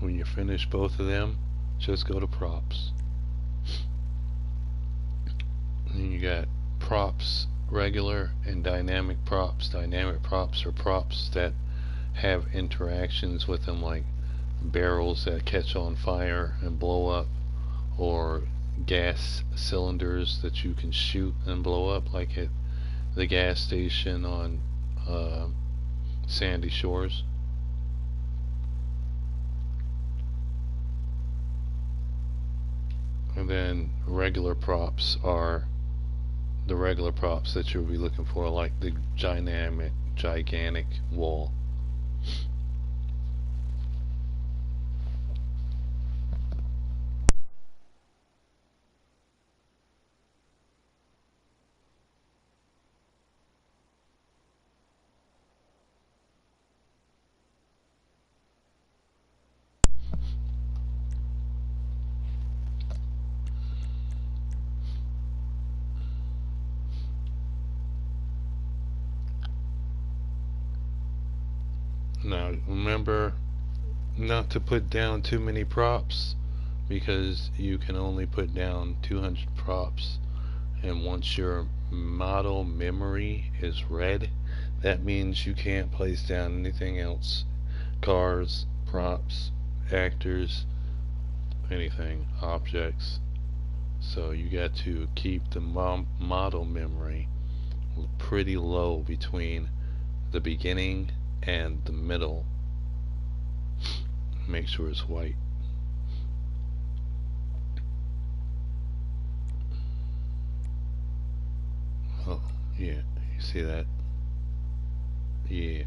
when you finish both of them, just go to props. And you got props regular and dynamic props. Dynamic props are props that have interactions with them, like barrels that catch on fire and blow up, or gas cylinders that you can shoot and blow up, like at the gas station on Sandy Shores. And then regular props are the regular props that you'll be looking for, like the gigantic wall. Now remember not to put down too many props, because you can only put down 200 props, and once your model memory is read, that means you can't place down anything else. Cars, props, actors, anything, objects. So you got to keep the model memory pretty low between the beginning and the middle. Make sure it's white. Oh, yeah, you see that? Yeah.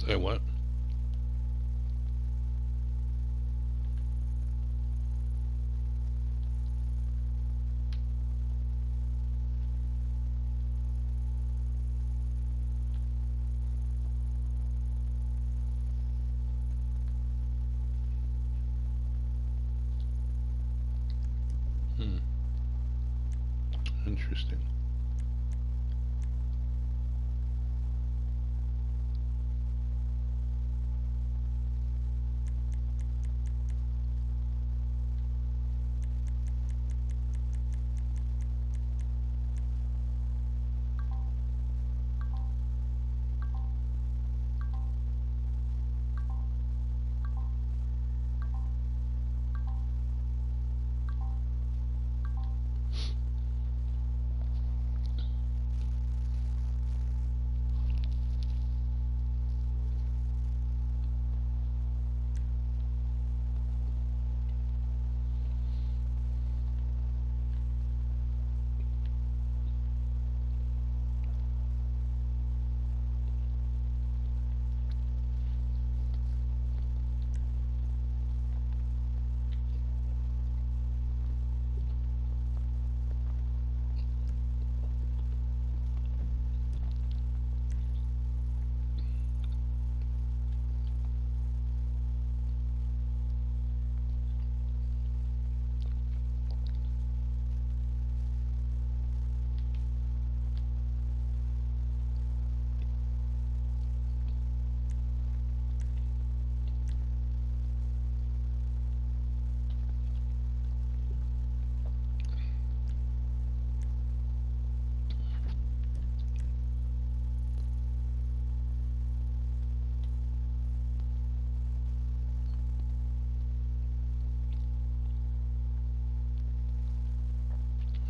Say what? Hmm. Interesting.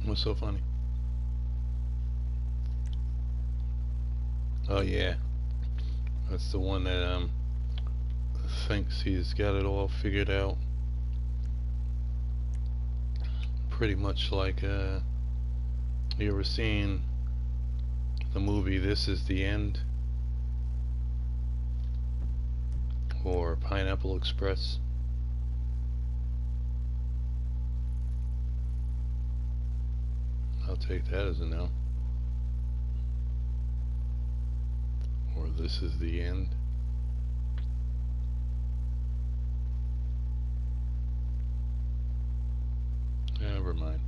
What's so funny? Oh yeah, that's the one that thinks he's got it all figured out. Pretty much like you ever seen the movie This Is the End or Pineapple Express? I'll take that as a no. Or This Is the End. Never mind.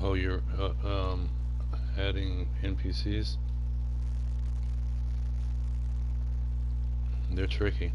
Oh, you're adding NPCs? They're tricky.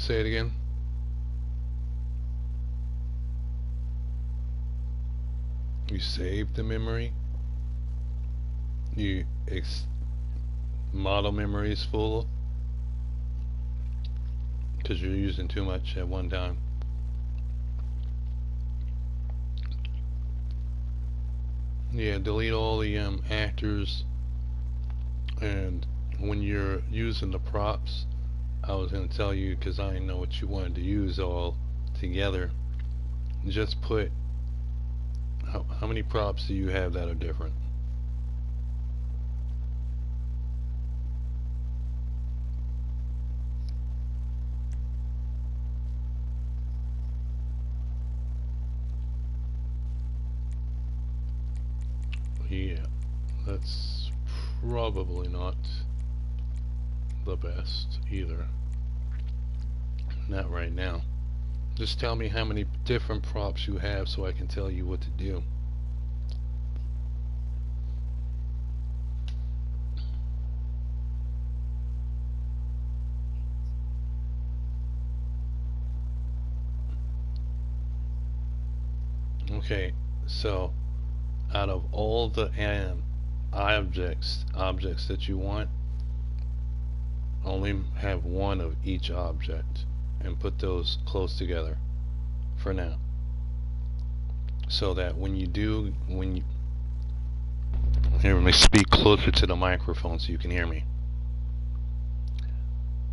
Say it again. You saved the memory. You model memory is full because you're using too much at one time. Yeah, delete all the actors, and when you're using the props, I was going to tell you because I didn't know what you wanted to use all together. Just put how many props do you have that are different? Yeah, that's probably not the best either. Not right now. Just tell me how many different props you have so I can tell you what to do. Okay, so out of all the objects that you want, only have one of each object and put those close together for now, so that when you here, let me speak closer to the microphone so you can hear me.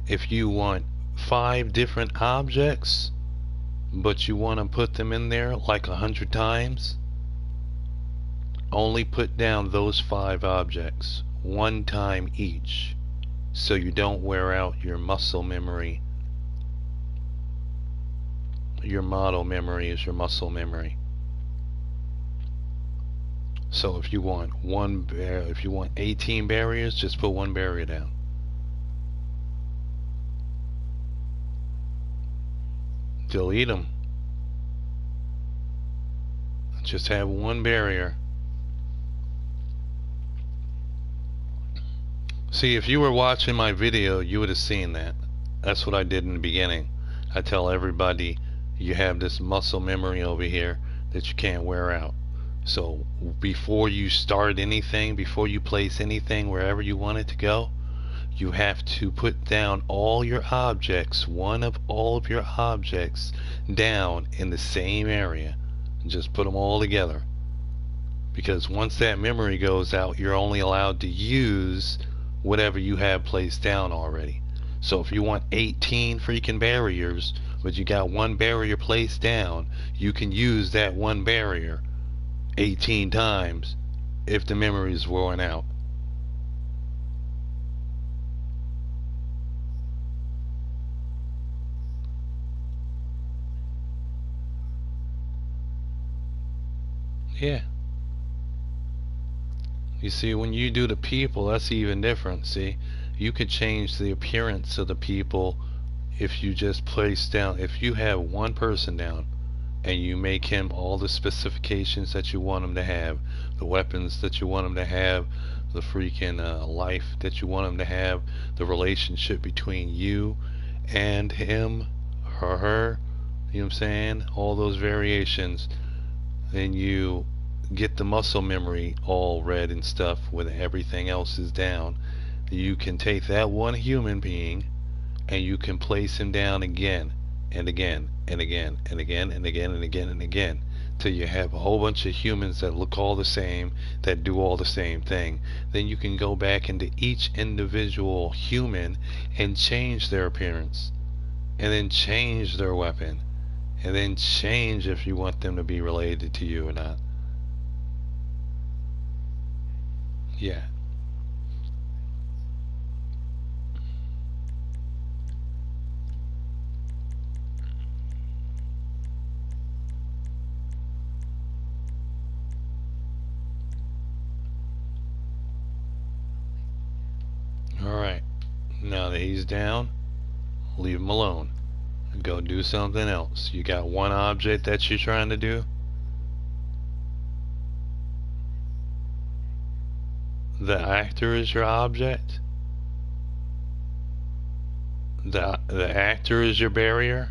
If you want 5 different objects but you want to put them in there like 100 times, only put down those 5 objects 1 time each, so you don't wear out your muscle memory. Your model memory is your muscle memory. So if you want 18 barriers, just put 1 barrier down. Delete them. Just have 1 barrier. See, if you were watching my video, you would have seen that. That's what I did in the beginning. I tell everybody you have this muscle memory over here that you can't wear out. So before you start anything, before you place anything wherever you want it to go, you have to put down all your objects, one of all of your objects down in the same area. Just put them all together. Because once that memory goes out, you're only allowed to use whatever you have placed down already. So if you want 18 freaking barriers, but you got 1 barrier placed down, you can use that 1 barrier 18 times if the memory is worn out. Yeah. You see, when you do the people, that's even different. See, you could change the appearance of the people if you just place down, if you have 1 person down and you make him all the specifications that you want him to have, the weapons that you want him to have, the freaking life that you want him to have, the relationship between you and him or her, you know what I'm saying, all those variations, then you get the muscle memory all red and stuff when everything else is down. You can take that one human being and you can place him down again and again and again and again and again and again and again till you have a whole bunch of humans that look all the same, that do all the same thing. Then you can go back into each individual human and change their appearance, and then change their weapon, and then change if you want them to be related to you or not. Yeah. Alright. Now that he's down, leave him alone. Go do something else. You got 1 object that you're trying to do. The actor is your object. The actor is your barrier?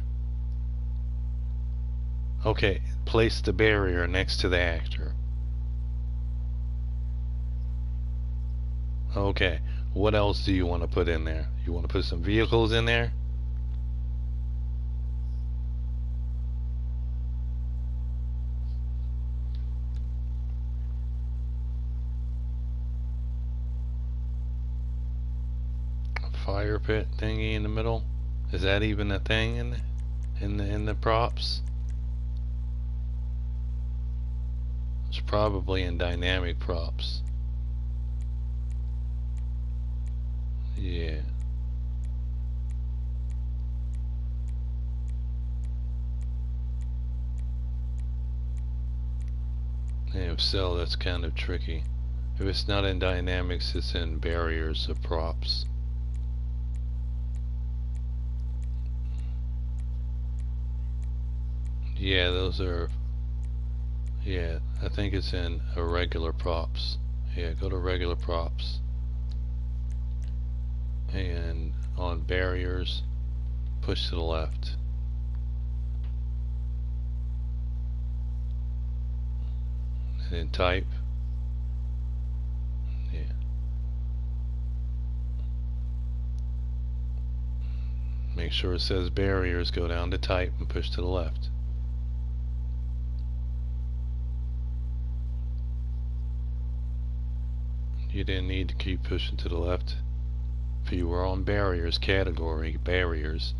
Okay, place the barrier next to the actor. Okay, what else do you want to put in there? You want to put some vehicles in there? A fire pit thingy in the middle? Is that even a thing in the props? It's probably in dynamic props. Yeah. If so, that's kind of tricky. If it's not in dynamics, it's in barriers of props. Yeah, those are... Yeah, I think it's in irregular props. Yeah, go to regular props. And on barriers, push to the left. And then type. Yeah. Make sure it says barriers, go down to type and push to the left. You didn't need to keep pushing to the left. If you were on barriers category, barriers,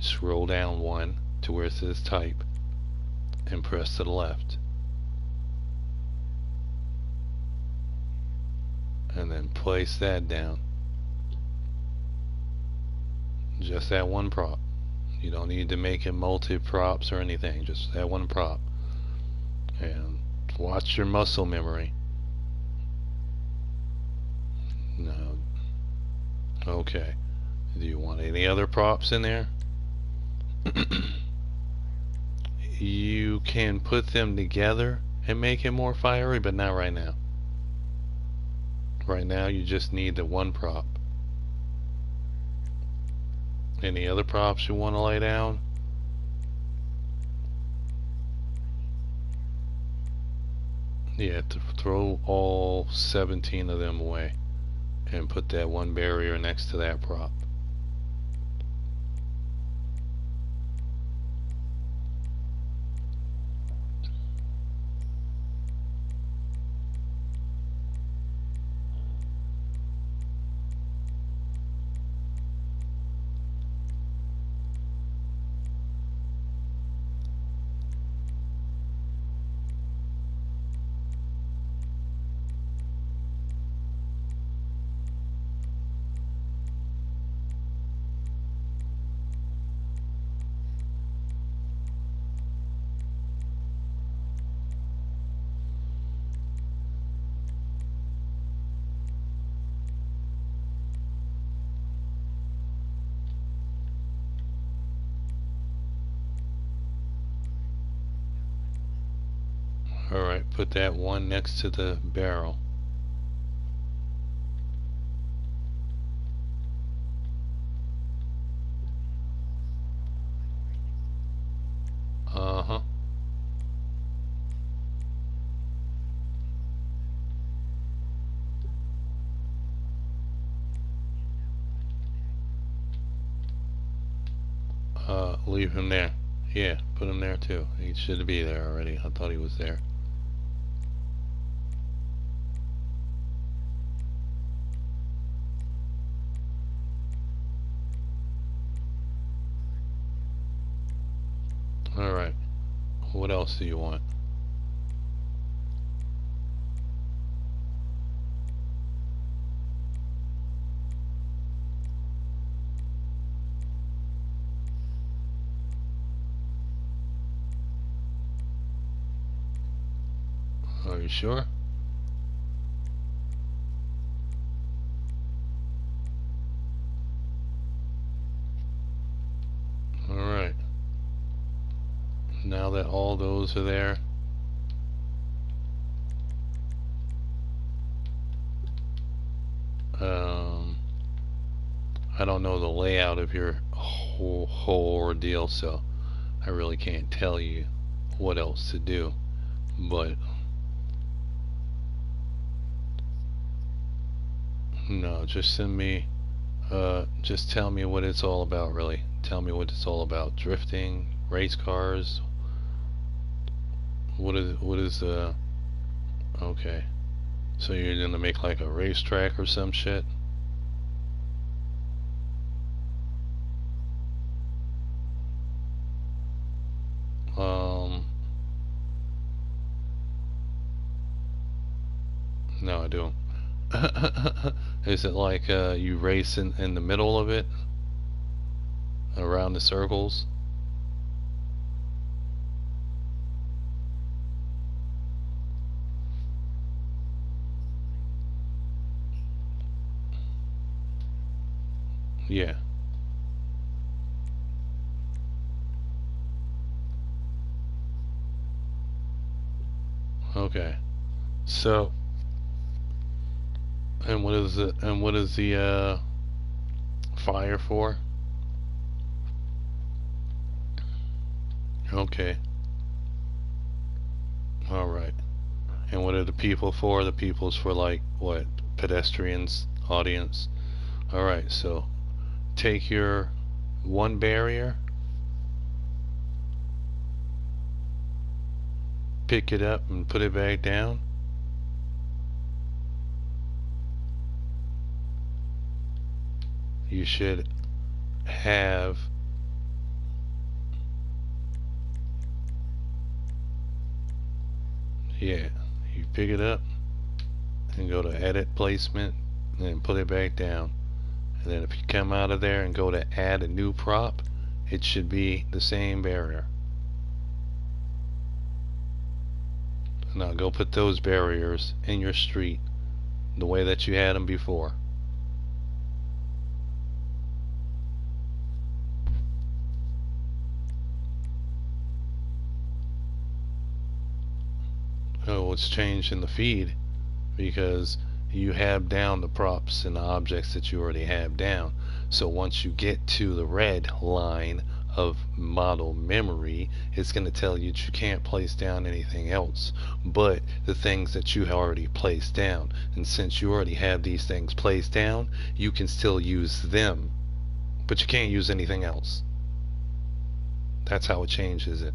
scroll down one to where it says type and press to the left. And then place that down. Just that one prop. You don't need to make it multi-props or anything, just that one prop. And watch your muscle memory. No. Okay. Do you want any other props in there? You can put them together and make it more fiery, but not right now. Right now you just need the one prop. Any other props you want to lay down? Yeah, to throw all 17 of them away and put that one barrier next to that prop. Alright, put that one next to the barrel. Uh-huh. Leave him there. Yeah, put him there too. He should be there already. I thought he was there. Alright. What else do you want? Are you sure? Alright. Now that all those are there, I don't know the layout of your whole ordeal, so I really can't tell you what else to do. But no, just send me. Just tell me what it's all about, really. Tell me what it's all about. Drifting, race cars. What is okay. So you're gonna make like a racetrack or some shit? No, I don't. Is it like you race in the middle of it? Around the circles? Yeah. Okay. So, and what is the fire for? Okay. All right. And what are the people for? The people's for like what? Pedestrians, audience. All right. So, take your one barrier, pick it up and put it back down. You should have yeah, you pick it up and go to edit placement and then put it back down. And then if you come out of there and go to add a new prop, it should be the same barrier. Now go put those barriers in your street the way that you had them before. Oh, it's changed in the feed because you have down the props and the objects that you already have down. So once you get to the red line of model memory, it's going to tell you that you can't place down anything else but the things that you have already placed down. And since you already have these things placed down, you can still use them, but you can't use anything else. That's how it changes it.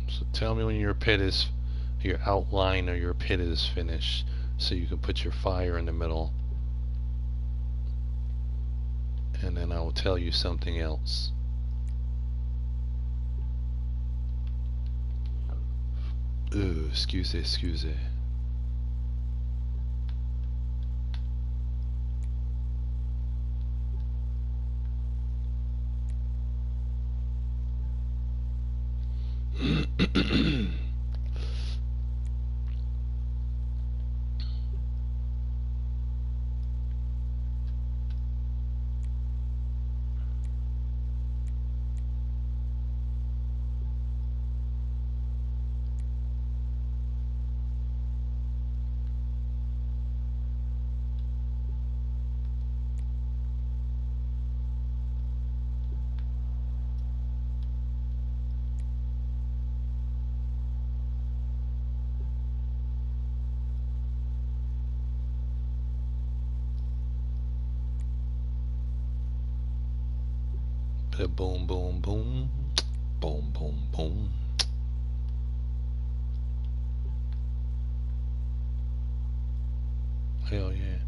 So tell me when your outline or your pit is finished so you can put your fire in the middle, and then I will tell you something else. Excuse. Boom, boom, boom. Boom, boom, boom. Hell yeah.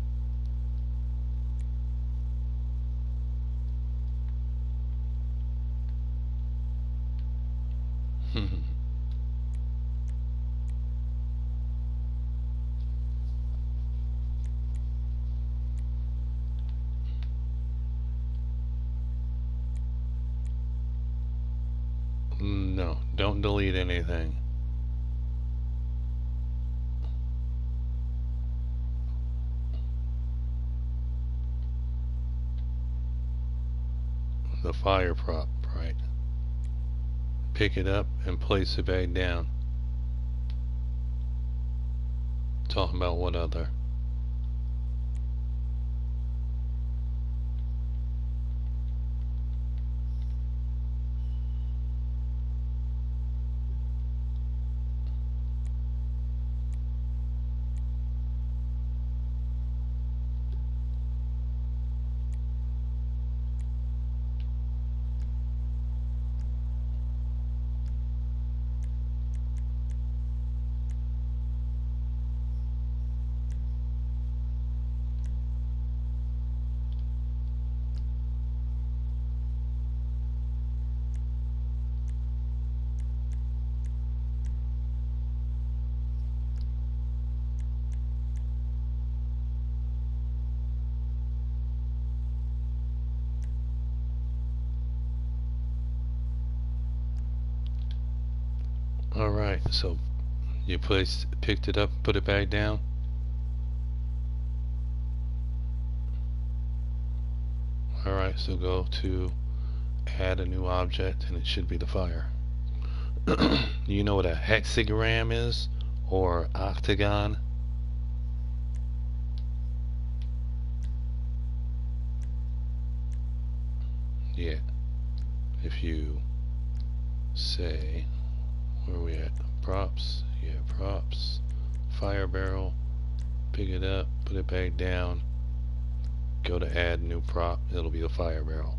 No, don't delete anything. The fire prop, right? pick it up and place it back down. Talking about what other? Alright, so you picked it up, put it back down. Alright, so go to add a new object and it should be the fire. You know what a hexagram is? Or octagon? Yeah. If you say, where are we at? Props. Yeah, props. Fire barrel. Pick it up, put it back down. Go to add new prop. It'll be the fire barrel.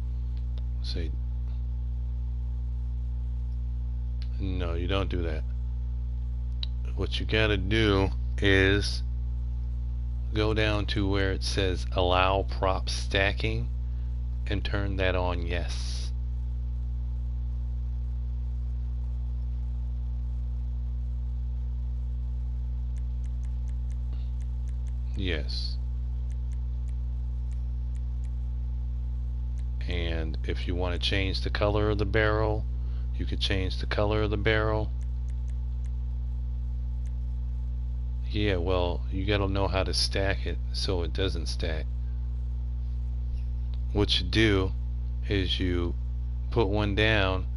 Say, no, you don't do that. What you gotta do is go down to where it says allow prop stacking and turn that on yes. Yes. And if you want to change the color of the barrel, you could change the color of the barrel. Yeah, well, you gotta know how to stack it so it doesn't stack. What you do is you put one down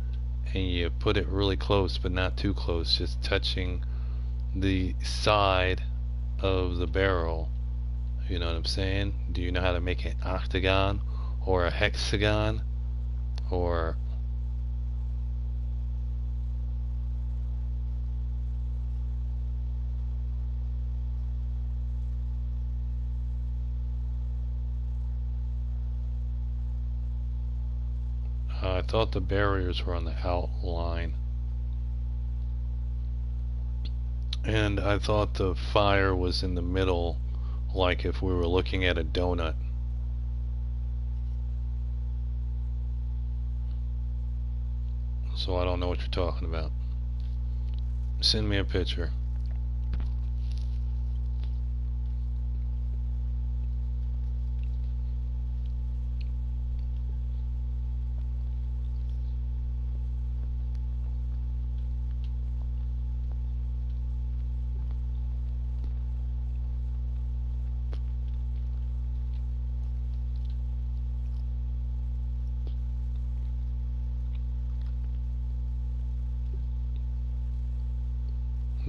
and you put it really close, but not too close, just touching the side of the barrel. You know what I'm saying? Do you know how to make an octagon or a hexagon or I thought the barriers were on the outline. And I thought the fire was in the middle, like if we were looking at a donut. So I don't know what you're talking about. Send me a picture.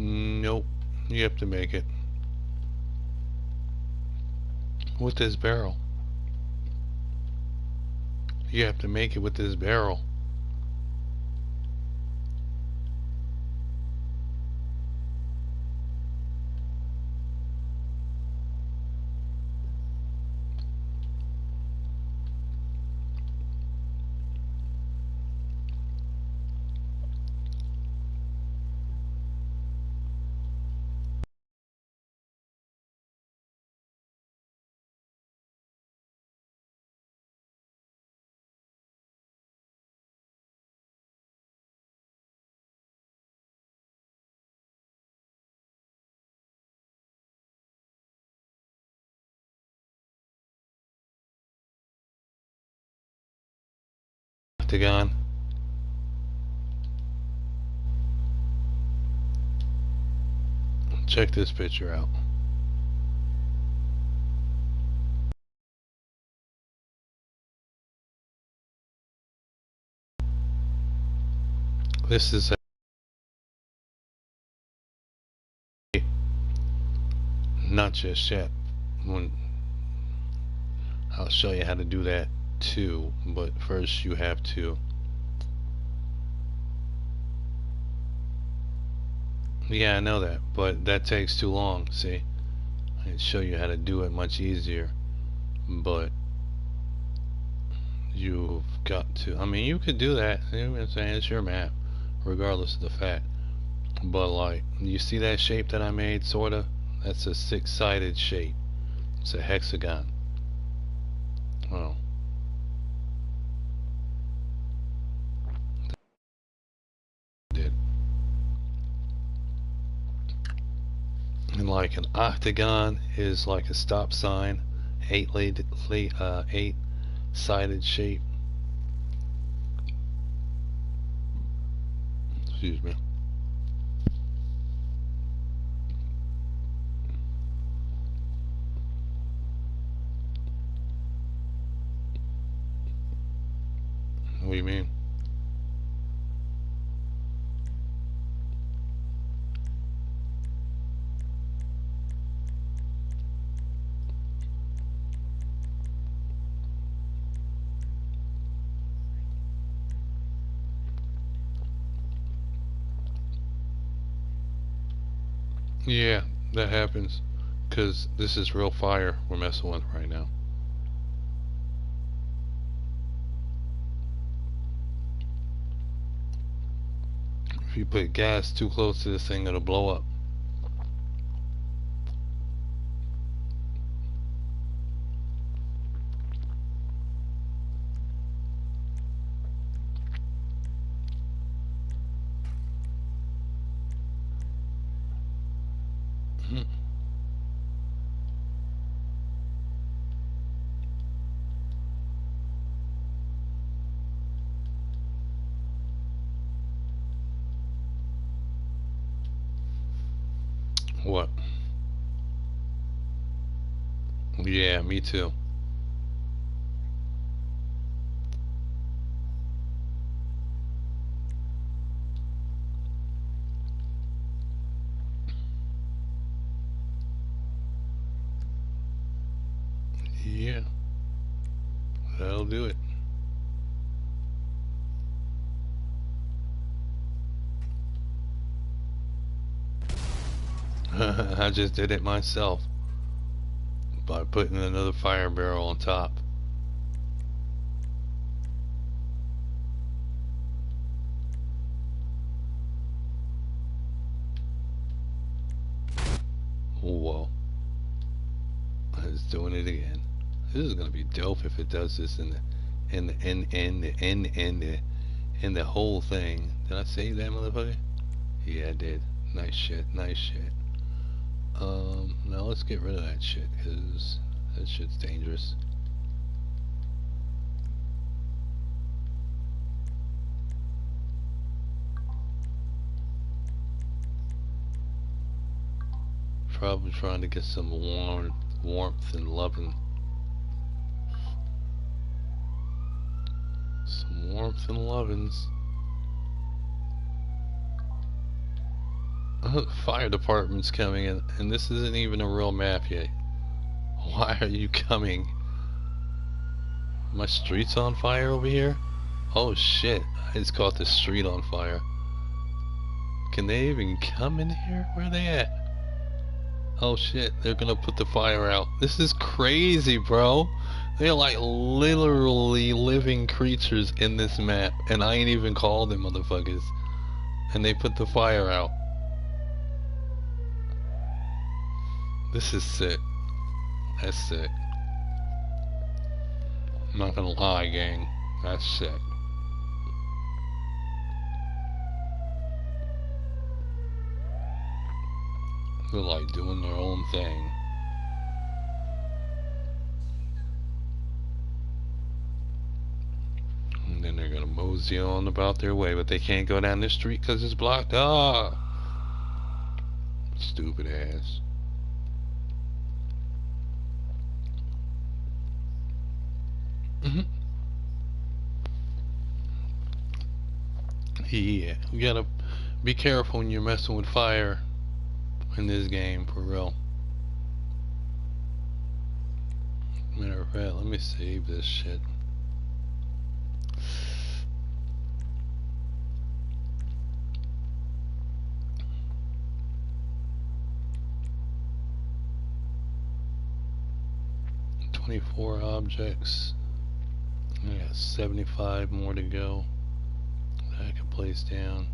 Nope. You have to make it with this barrel. You have to make it with this barrel. Octagon. Check this picture out. This is a not just yet. When I'll show you how to do that too, but first you have to. Yeah, I know that, but that takes too long. See, I can show you how to do it much easier, but you've got to. I mean, you could do that. You know what I'm saying? It's your map, regardless of the fact. But like, you see that shape that I made, sorta? That's a six-sided shape. It's a hexagon. Well, did. And like an octagon is like a stop sign, eight-sided shape. Excuse me. What do you mean? Yeah, that happens. Because this is real fire we're messing with right now. If you put gas too close to this thing, it'll blow up. What? Yeah, me too. Yeah, that'll do it. I just did it myself by putting another fire barrel on top. Whoa. It's doing it again. This is gonna be dope if it does this in the whole thing. Did I save that motherfucker? Yeah, I did. Nice shit, nice shit. Now let's get rid of that shit, cause that shit's dangerous. Probably trying to get some warmth and loving. Some warmth and lovins. Fire department's coming in, and this isn't even a real map yet. Why are you coming? My street's on fire over here? Oh shit, I just caught the street on fire. Can they even come in here? Where are they at? Oh shit, they're gonna put the fire out. This is crazy, bro. They're like literally living creatures in this map, and I ain't even called them motherfuckers. And they put the fire out. This is sick. That's sick. I'm not gonna lie, gang. That's sick. They're like doing their own thing. And then they're gonna mosey on about their way, but they can't go down this street because it's blocked. Ah! Stupid ass. Yeah, you gotta be careful when you're messing with fire in this game, for real. Matter of fact, let me save this shit. "24 objects. I got 75 more to go that I can place down.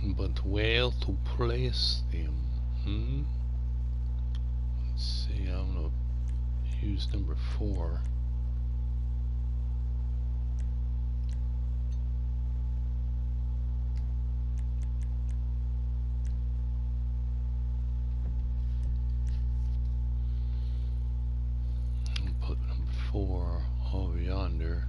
But where to place them? Let's see, I'm gonna use number 4. I'll put number 4 over yonder.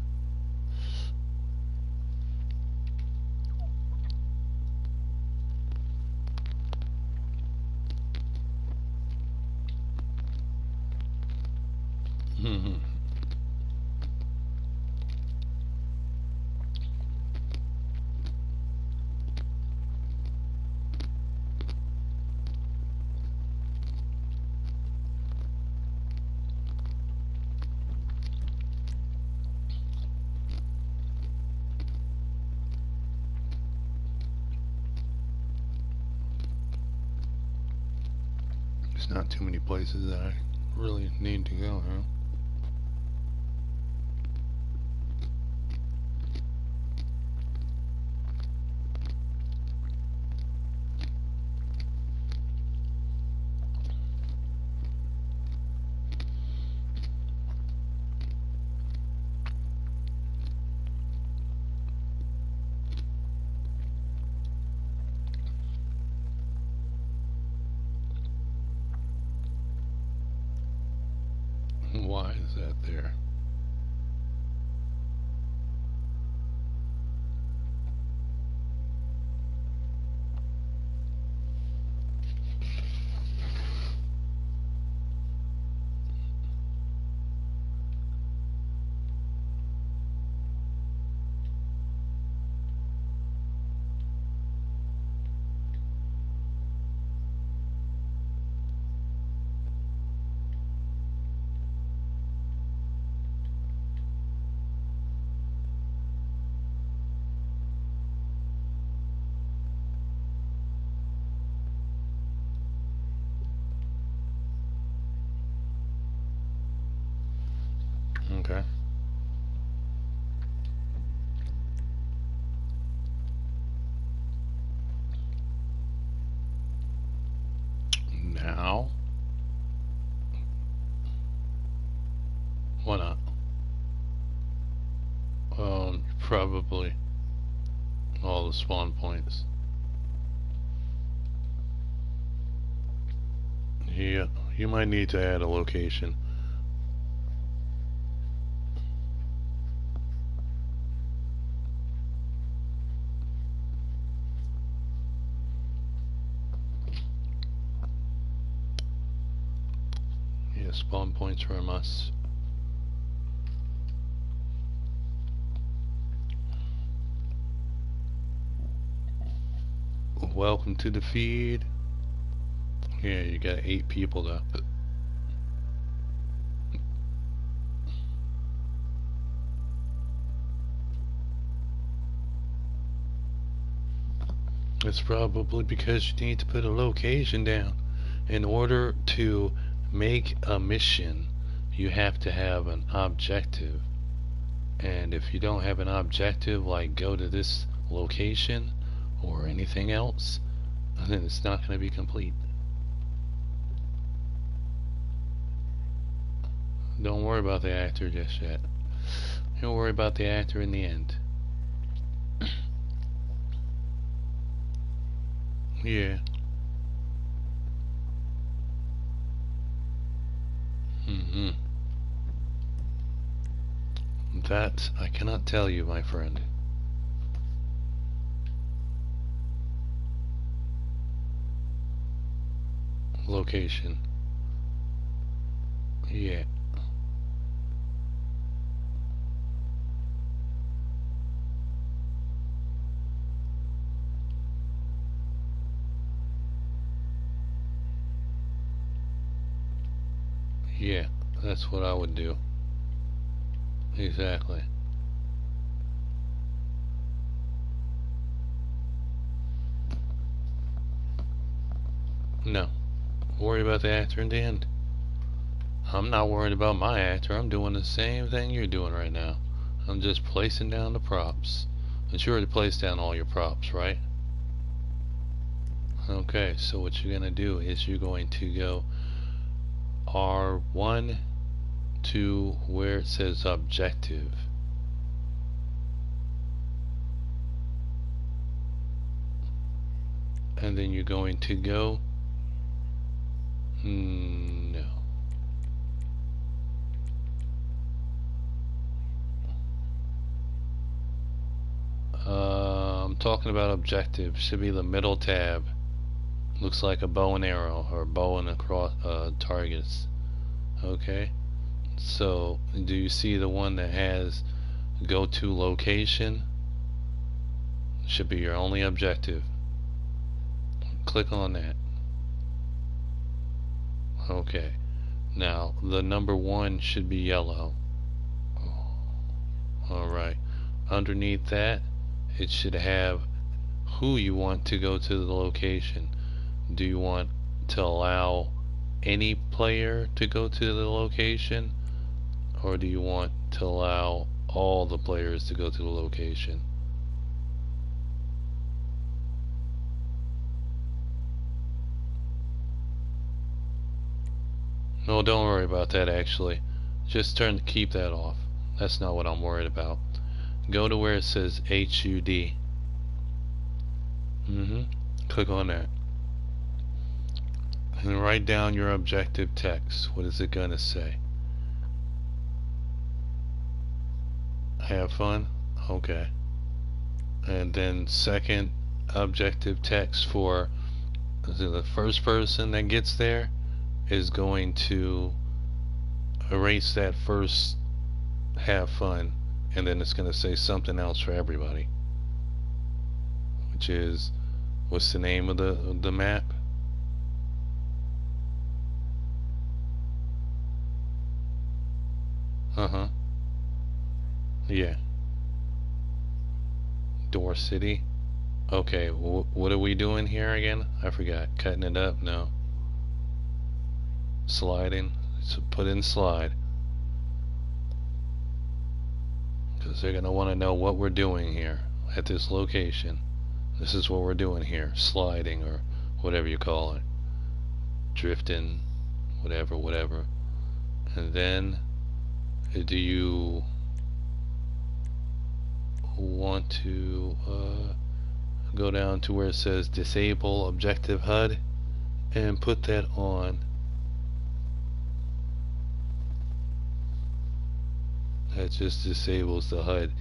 There's not too many places that I really need to go, huh? Why is that there? Okay. Now, why not? Probably all the spawn points. Yeah, you might need to add a location. Yeah, spawn points are a must. Welcome to the feed. Yeah, you got 8 people though. It's probably because you need to put a location down. In order to make a mission, you have to have an objective. And if you don't have an objective, like go to this location or anything else, then it's not going to be complete. Don't worry about the actor just yet. Don't worry about the actor in the end. Yeah. That I cannot tell you, my friend. Location. Yeah. Yeah, that's what I would do. Exactly. No. Worry about the actor in the end. I'm not worried about my actor. I'm doing the same thing you're doing right now. I'm just placing down the props. But you already placed down all your props, right? Okay, so what you're going to do is you're going to go R1 to where it says objective. And then you're going to go no. I'm talking about objective. Should be the middle tab. Looks like a bow and arrow or bow and across targets. Okay. So do you see the one that has go to location? Should be your only objective. Click on that. Okay. Now the number 1 should be yellow. Alright. Underneath that it should have who you want to go to the location. Do you want to allow any player to go to the location, or do you want to allow all the players to go to the location? No, don't worry about that actually. Just keep that off. That's not what I'm worried about. Go to where it says HUD. Click on that. And write down your objective text. What is it going to say? Have fun? Okay. And then second objective text for the first person that gets there is going to erase that first have fun, and then it's going to say something else for everybody, which is what's the name of the map? Yeah. Door City. Okay, what are we doing here again? I forgot. Cutting it up? No. Sliding. So put in slide. Because they're going to want to know what we're doing here at this location. This is what we're doing here. Sliding or whatever you call it. Drifting. Whatever. And then do you want to go down to where it says disable objective HUD and put that on. That just disables the HUD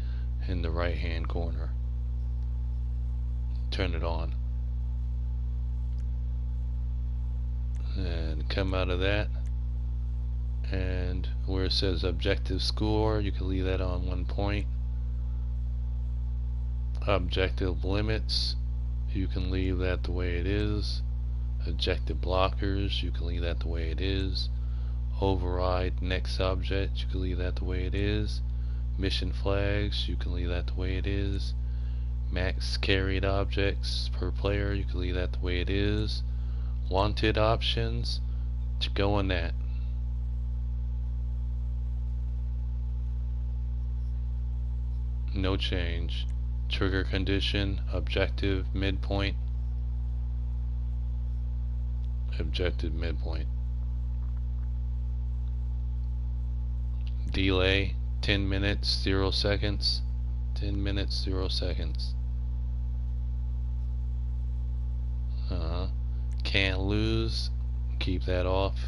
in the right hand corner. Turn it on and come out of that, and where it says objective score you can leave that on 1 point. Objective limits you can leave that the way it is. Objective blockers you can leave that the way it is. Override next object you can leave that the way it is. Mission flags you can leave that the way it is. Max carried objects per player you can leave that the way it is. Wanted options to go on that. No change. Trigger condition objective midpoint. Objective midpoint. Delay 10 minutes 0 seconds. 10 minutes 0 seconds. Can't lose, keep that off.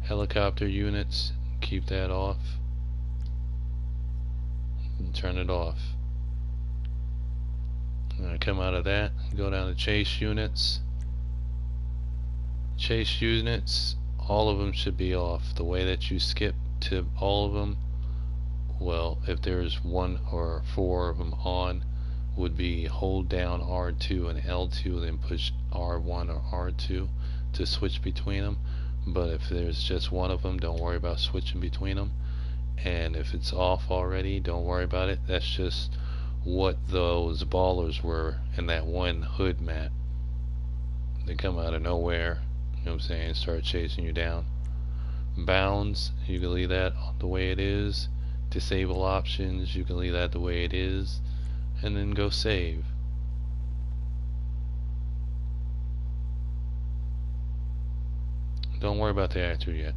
Helicopter units, keep that off and turn it off. Come out of that, go down to chase units. Chase units, all of them should be off. The way that you skip to all of them, well, if there's 1 or 4 of them on, would be hold down R2 and L2, then push R1 or R2. to switch between them. But if there's just one of them, don't worry about switching between them. And if it's off already, don't worry about it. That's just what those ballers were in that one hood map. They come out of nowhere, you know what I'm saying, start chasing you down. Bounds, you can leave that the way it is. Disable options, you can leave that the way it is. And then go save. Don't worry about the actor yet.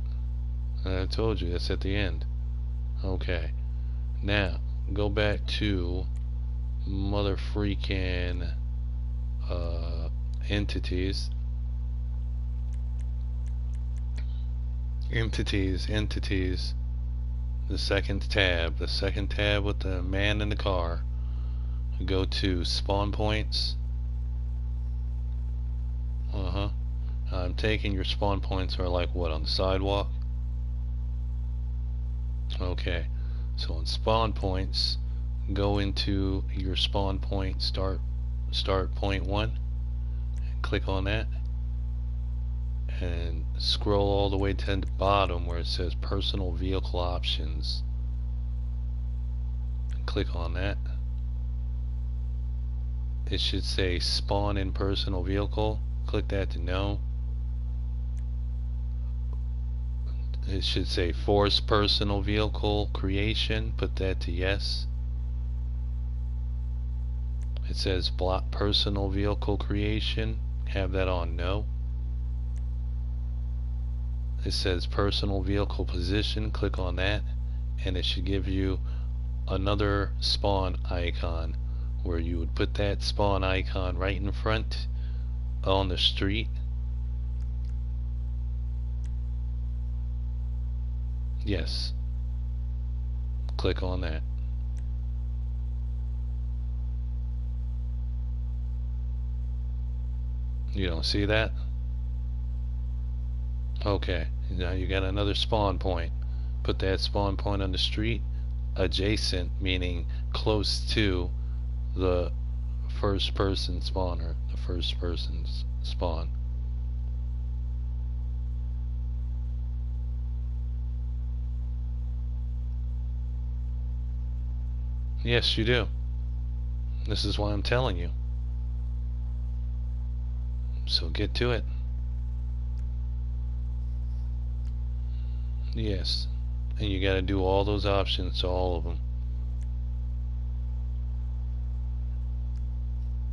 I told you, that's at the end. Okay. Now, go back to mother freaking entities. Entities. The second tab with the man in the car. Go to spawn points. I'm taking your spawn points are like what, on the sidewalk? Okay, so on spawn points, go into your spawn point, start point 1, and click on that, and scroll all the way to the bottom where it says personal vehicle options. Click on that. It should say spawn in personal vehicle. Click that to no. It should say force personal vehicle creation. Put that to yes. It says block personal vehicle creation. Have that on no. It says personal vehicle position. Click on that, and it should give you another spawn icon where you would put that spawn icon right in front on the street. Yes. Click on that. You don't see that? Okay. Now you got another spawn point. Put that spawn point on the street adjacent, meaning close to the first person spawner, the first person's spawn. Yes, you do. This is why I'm telling you. So get to it. Yes. And you gotta do all those options to all of them.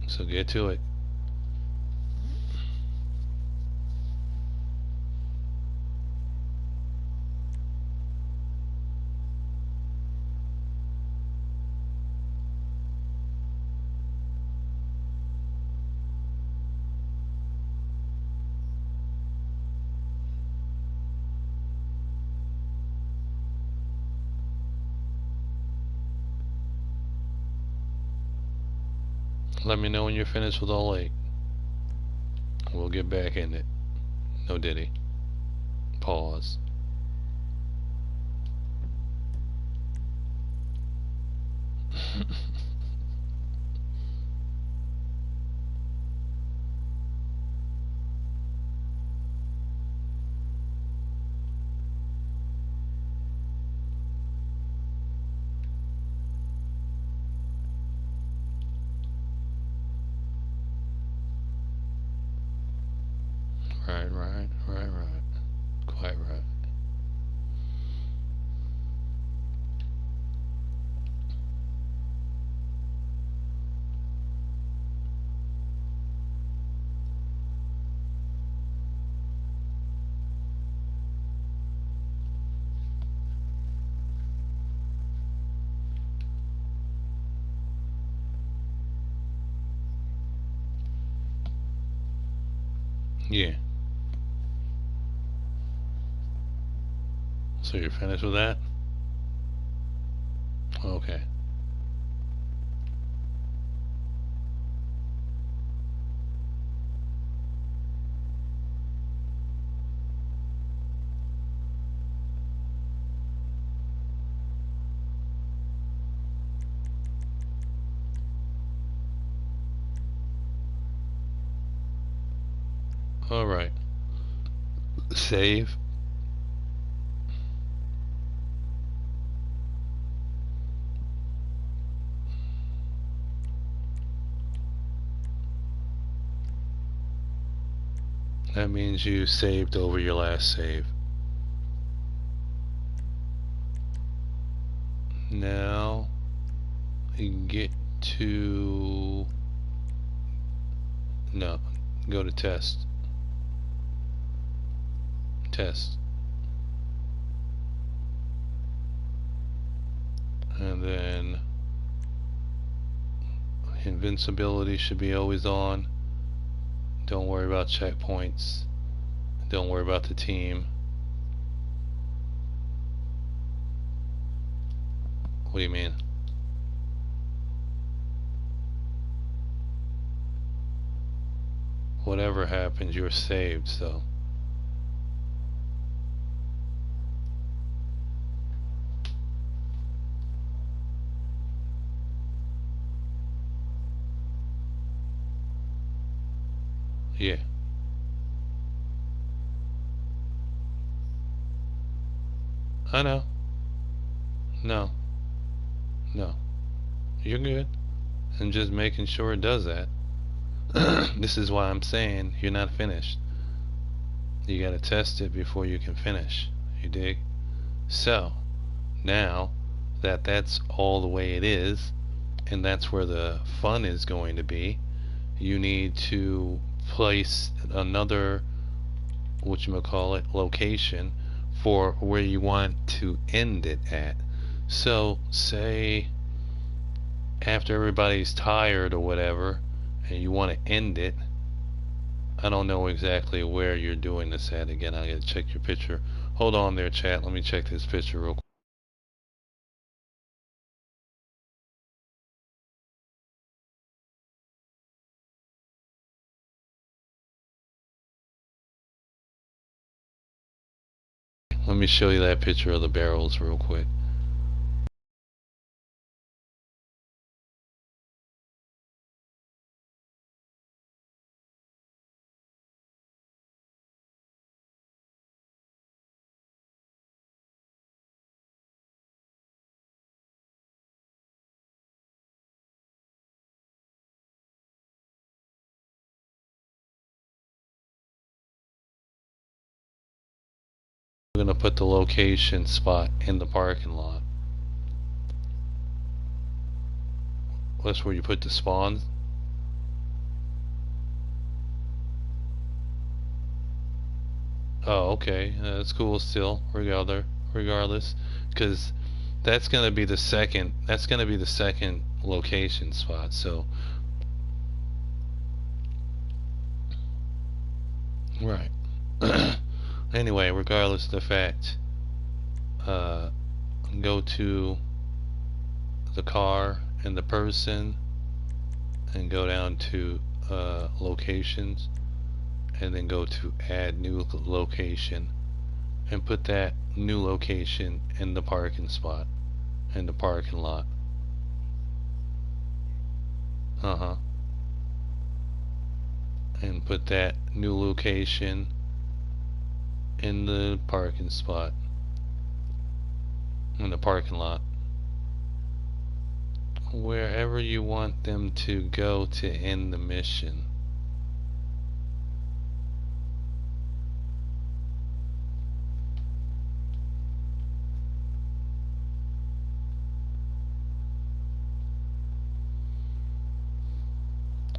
So get to it. Let me know when you're finished with all 8. We'll get back in it. No diddy. Pause. Right. Quite right. Yeah. So you're finished with that? Okay. Alright. Save. That means you saved over your last save. Now you get to go to test. And then invincibility should be always on. Don't worry about checkpoints. Don't worry about the team. What do you mean? Whatever happens, you're saved, so. Yeah. I know. No. You're good. I'm just making sure it does that. This is why I'm saying you're not finished. You gotta test it before you can finish. You dig? So, now that that's all the way it is, and that's where the fun is going to be, you need to place another whatchamacallit location for where you want to end it at. So say after everybody's tired or whatever and you want to end it, I don't know exactly where you're doing this at. Again, I gotta check your picture. Hold on there, chat. Let me check this picture real quick. Let me show you that picture of the barrels real quick. I'm gonna put the location spot in the parking lot. That's where you put the spawn. Oh, okay. That's cool still, regardless, because that's gonna be the second. That's gonna be the second location spot. So, right. Anyway, regardless of the fact, go to the car and the person, and go down to locations, and then go to add new location, and put that new location in the parking spot, in the parking lot. And put that new location in the parking spot, in the parking lot, wherever you want them to go to end the mission.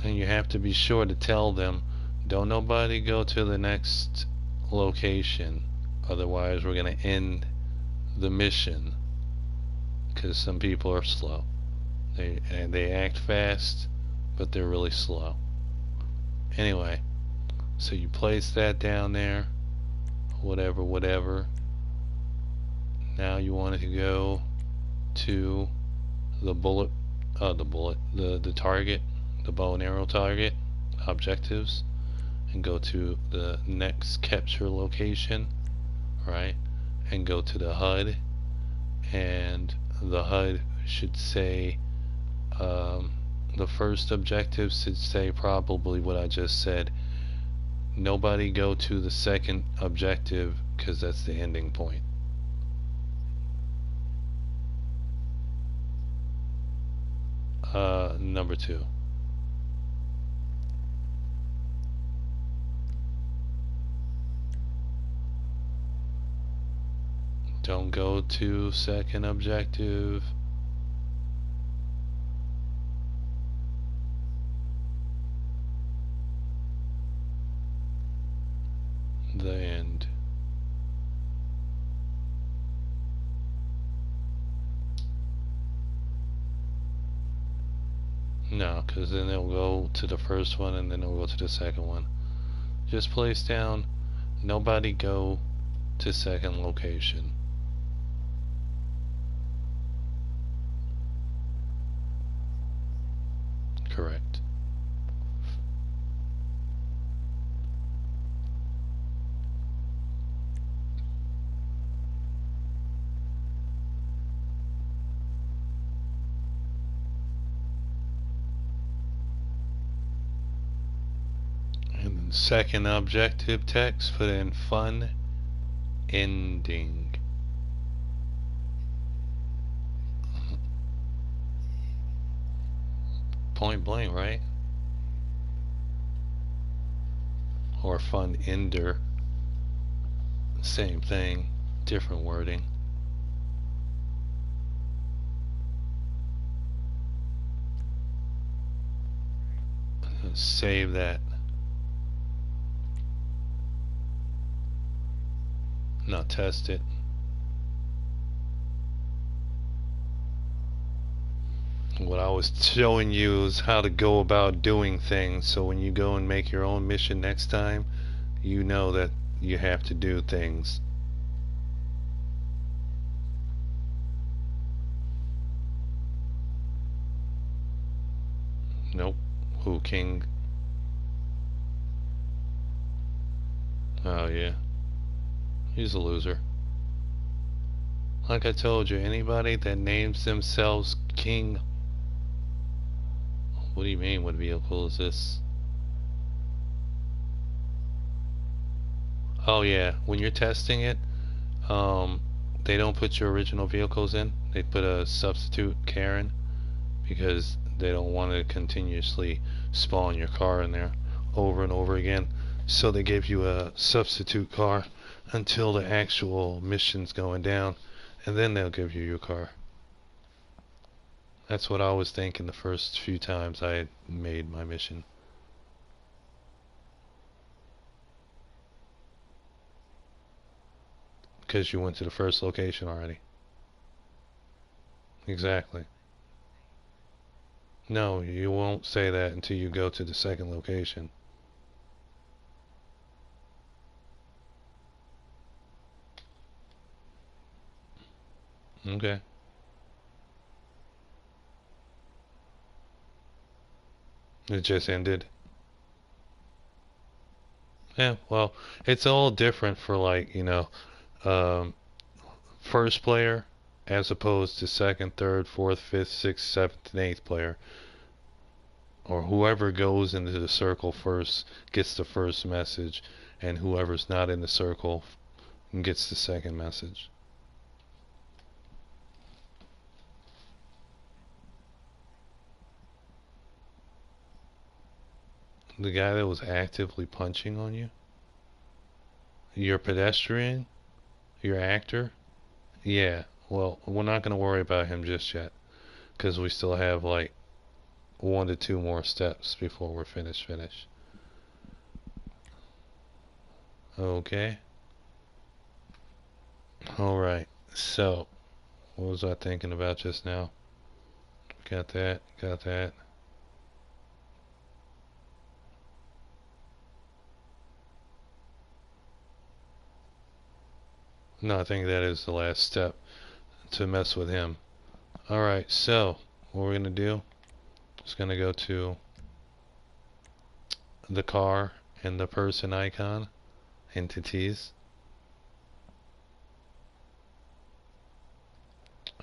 And you have to be sure to tell them, don't nobody go to the next location, otherwise we're going to end the mission, because some people are slow. They act fast, but they're really slow. Anyway, so you place that down there, whatever. Now you want to go to the target, the bow and arrow target, objectives, and go to the next capture location, right? And go to the HUD, and the HUD should say, the first objective should say probably what I just said. Nobody go to the second objective because that's the ending point. Number 2. Don't go to second objective. The end. No, because then it'll go to the first one and then it'll go to the second one. Just place down, nobody go to second location. Correct. And second objective text, put in fun ending. Point blank, right? Or fun ender. Same thing, different wording. Save that. Now test it. What I was showing you is how to go about doing things, so when you go and make your own mission next time, you know that you have to do things. Nope. Who, King? Oh yeah. He's a loser. Like I told you, anybody that names themselves King. What do you mean? What vehicle is this? Oh yeah, when you're testing it, they don't put your original vehicles in. They put a substitute Karen because they don't want to continuously spawn your car in there over and over again. So they give you a substitute car until the actual mission's going down, and then they'll give you your car. That's what I was thinking the first few times I had made my mission. Because you went to the first location already. Exactly. No, you won't say that until you go to the second location. Okay. It just ended. Yeah, well, it's all different for, like, um, first player as opposed to second, third, fourth, fifth, sixth, seventh, and eighth player. Or whoever goes into the circle first gets the first message, and whoever's not in the circle gets the second message. The guy that was actively punching on you? Your pedestrian? Your actor? Yeah, well, we're not going to worry about him just yet, because we still have like 1 to 2 more steps before we're finished. Okay. Alright, so, what was I thinking about just now? Got that, got that. No, I think that is the last step to mess with him. Alright, so what we're going to do is going to go to the car and the person icon, entities,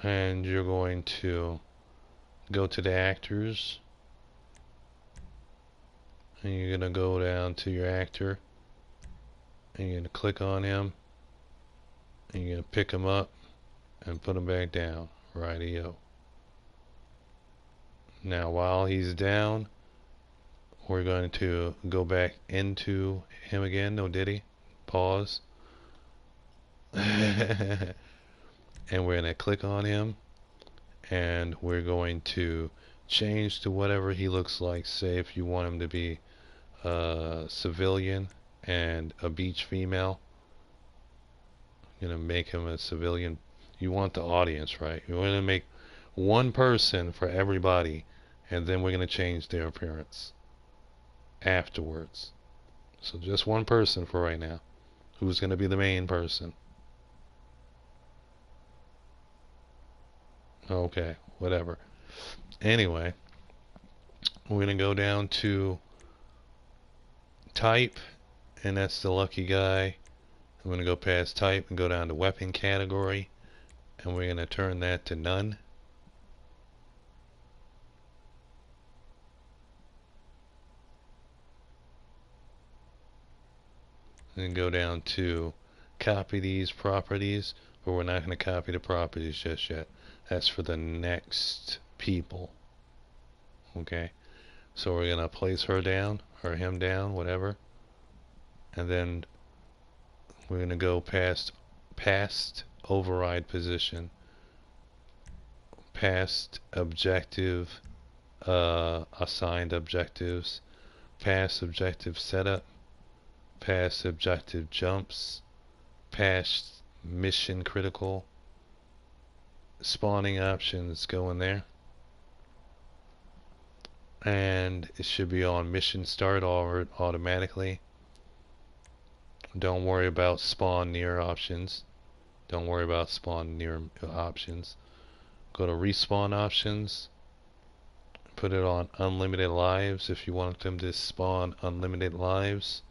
and you're going to go to the actors, and you're going to go down to your actor, and you're going to click on him, and you're going to pick him up and put him back down. Rightio. Now while he's down, we're going to go back into him again. No diddy. Pause. And we're going to click on him, and we're going to change to whatever he looks like. Say if you want him to be a civilian and a beach female, you're going to make him a civilian. You want the audience, right? You're going to make one person for everybody, and then we're going to change their appearance afterwards. So just one person for right now. Who's going to be the main person? Okay, whatever. Anyway, we're going to go down to type, and that's the lucky guy. I'm going to go past type and go down to weapon category, and we're going to turn that to none. And go down to copy these properties, but we're not going to copy the properties just yet. That's for the next people. Okay, so we're going to place her down, or him down, whatever, and then we're going to go past override position, past objective, assigned objectives, past objective setup, past objective jumps, past mission critical, spawning options go in there, and it should be on mission start automatically. Don't worry about spawn near options. Don't worry about spawn near options. Go to respawn options, put it on unlimited lives if you want them to spawn unlimited lives.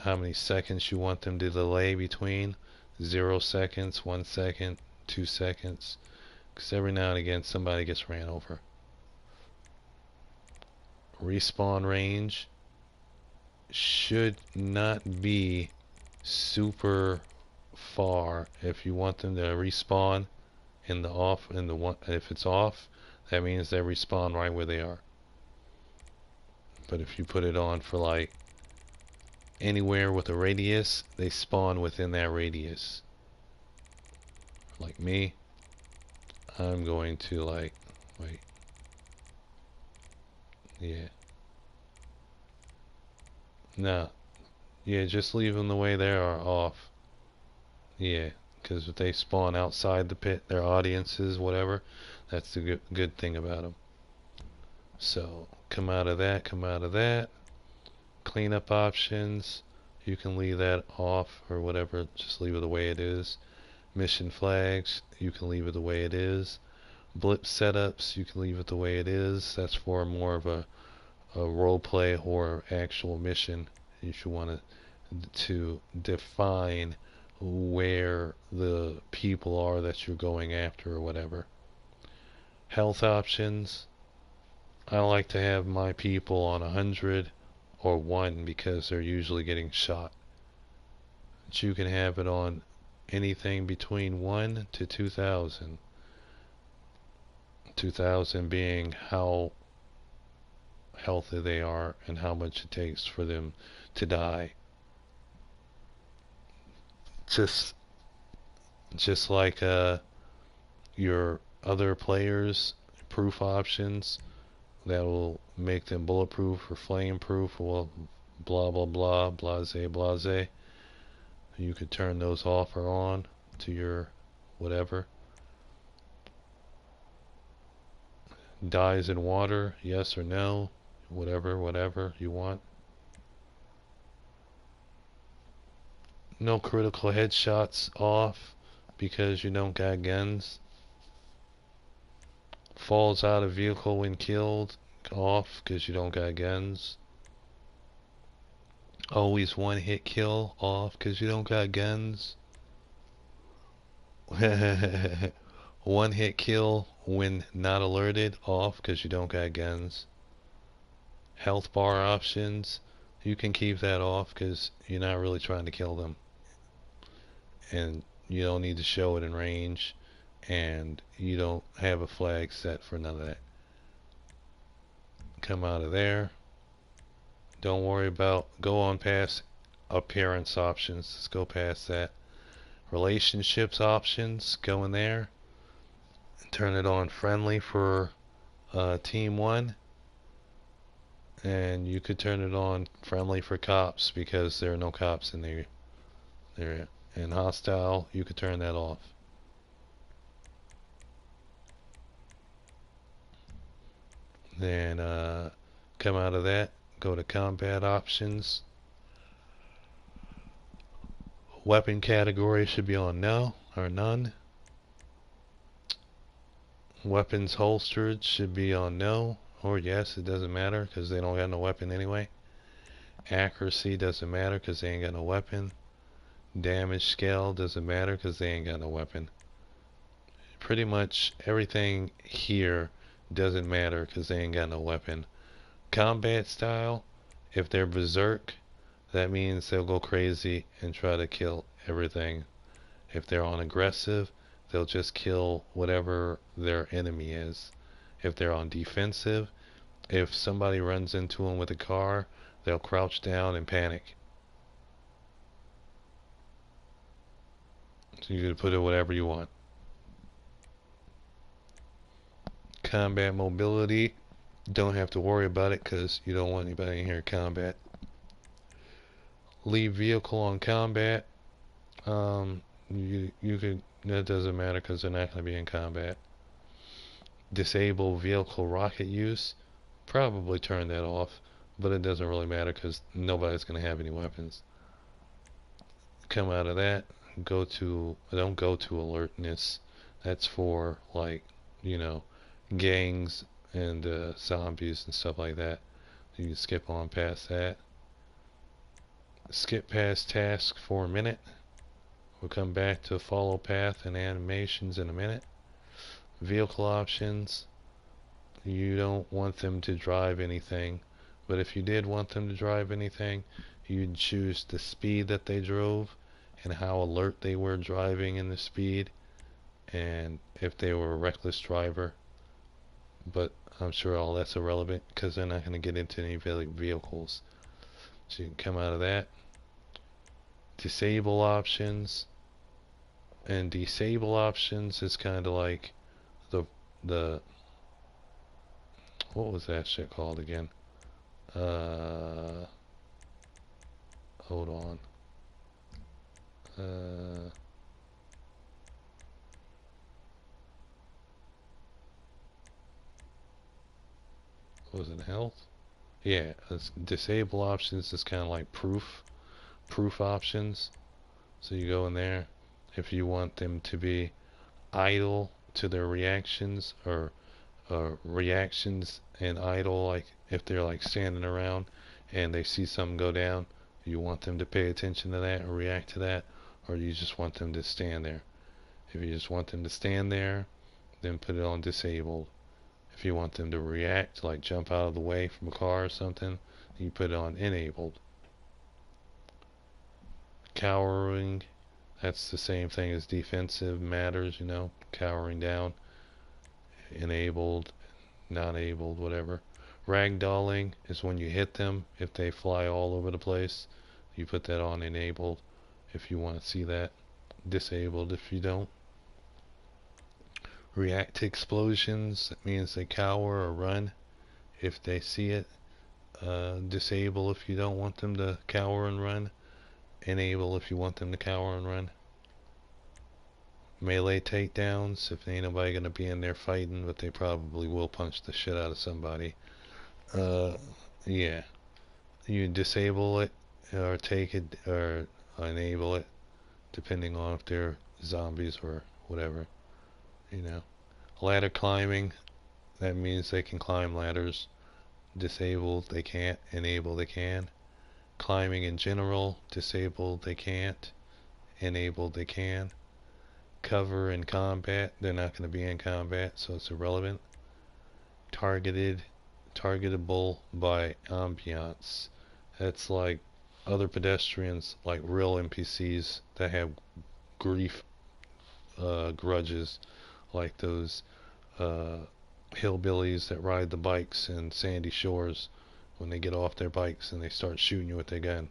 How many seconds you want them to delay between? 0 seconds, 1 second, 2 seconds, because every now and again somebody gets ran over. Respawn range should not be super far. If you want them to respawn in the off, if it's off, that means they respawn right where they are. But if you put it on for like anywhere with a radius, they spawn within that radius. Like me, I'm going to like, wait, yeah, no, yeah, just leave them the way they are off. Yeah, because if they spawn outside the pit, their audiences, whatever, that's the good thing about them. So come out of that, come out of that. Cleanup options, you can leave that off or whatever, just leave it the way it is. Mission flags, you can leave it the way it is. Blip setups, you can leave it the way it is. That's for more of a role play or actual mission. If you want to define where the people are that you're going after or whatever. Health options, I like to have my people on 100 or 1 because they're usually getting shot. But you can have it on anything between 1 to 2,000. 2,000 being how healthy they are and how much it takes for them to die. Just like your other players' proof options that will make them bulletproof or flame proof or blah blah blah, blase blase. You could turn those off or on to your whatever. Dies in water, yes or no, whatever you want. No critical headshots off because you don't got guns. Falls out of vehicle when killed off because you don't got guns. Always one hit kill off because you don't got guns. One hit kill when not alerted off because you don't got guns. Health bar options, You can keep that off because you're not really trying to kill them. And you don't need to show it in range. And you don't have a flag set for none of that. Come out of there. Don't worry about, go on past appearance options. Let's go past that. Relationships options, go in there. Turn it on friendly for team 1. And you could turn it on friendly for cops because there are no cops in there. And hostile, you could turn that off. Then come out of that, go to combat options. Weapon category should be on no or none. Weapons holstered should be on no or yes, it doesn't matter because they don't got no weapon anyway. Accuracy doesn't matter because they ain't got no weapon. Damage scale doesn't matter because they ain't got no weapon. Pretty much everything here doesn't matter because they ain't got no weapon. Combat style, if they're berserk, that means they'll go crazy and try to kill everything. If they're on aggressive, they'll just kill whatever their enemy is. If they're on defensive, if somebody runs into them with a car, they'll crouch down and panic. So you can put it whatever you want. Combat mobility, don't have to worry about it because you don't want anybody in here in combat. Leave vehicle on combat. You could, that doesn't matter because they're not going to be in combat. Disable vehicle rocket use, probably turn that off, but it doesn't really matter because nobody's going to have any weapons. Come out of that, don't go to alertness. That's for, like, you know, gangs and zombies and stuff like that. You can skip on past that. Skip past task for a minute. We'll come back to follow path and animations in a minute. Vehicle options. You don't want them to drive anything, but if you did want them to drive anything, you'd choose the speed that they drove and how alert they were driving in the speed, and if they were a reckless driver. But I'm sure all that's irrelevant because they're not going to get into any vehicles. So you can come out of that. Disable options. And disable options is kind of like the what was that shit called again? Hold on. Was it health? Yeah, disable options is kind of like proof options. So you go in there if you want them to be idle to their reactions, or reactions and idle, like if they're like standing around and they see something go down, you want them to pay attention to that or react to that, or you just want them to stand there. If you just want them to stand there, then put it on disabled. If you want them to react, like jump out of the way from a car or something, you put it on enabled. Cowering, that's the same thing as defensive matters, you know, cowering down. Enabled, not enabled, whatever. Ragdolling is when you hit them, if they fly all over the place, you put that on enabled if you want to see that. Disabled if you don't. React to explosions, that means they cower or run if they see it. Disable if you don't want them to cower and run. Enable if you want them to cower and run. Melee takedowns, if ain't nobody gonna be in there fighting, but they probably will punch the shit out of somebody. Yeah. You disable it or take it or enable it depending on if they're zombies or whatever, you know. Ladder climbing, that means they can climb ladders. Disabled they can't, enable they can. Climbing in general, disabled they can't, enabled they can. Cover in combat, they're not going to be in combat, so it's irrelevant. Targetable by ambiance, It's like other pedestrians, like real NPCs that have grief, grudges, like those uh, hillbillies that ride the bikes in Sandy Shores when they get off their bikes and they start shooting you with their gun.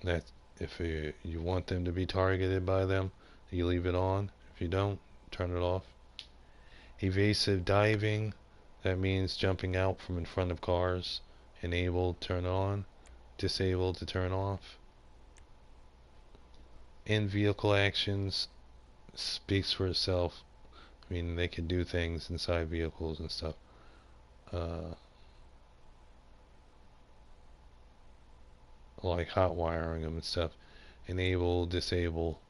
That if you want them to be targeted by them, you leave it on. If you don't, turn it off. Evasive diving, that means jumping out from in front of cars. Enabled, turn on. Disabled to turn off. In-vehicle actions speaks for itself. I mean, they can do things inside vehicles and stuff. Like hot wiring them and stuff. Enable, disable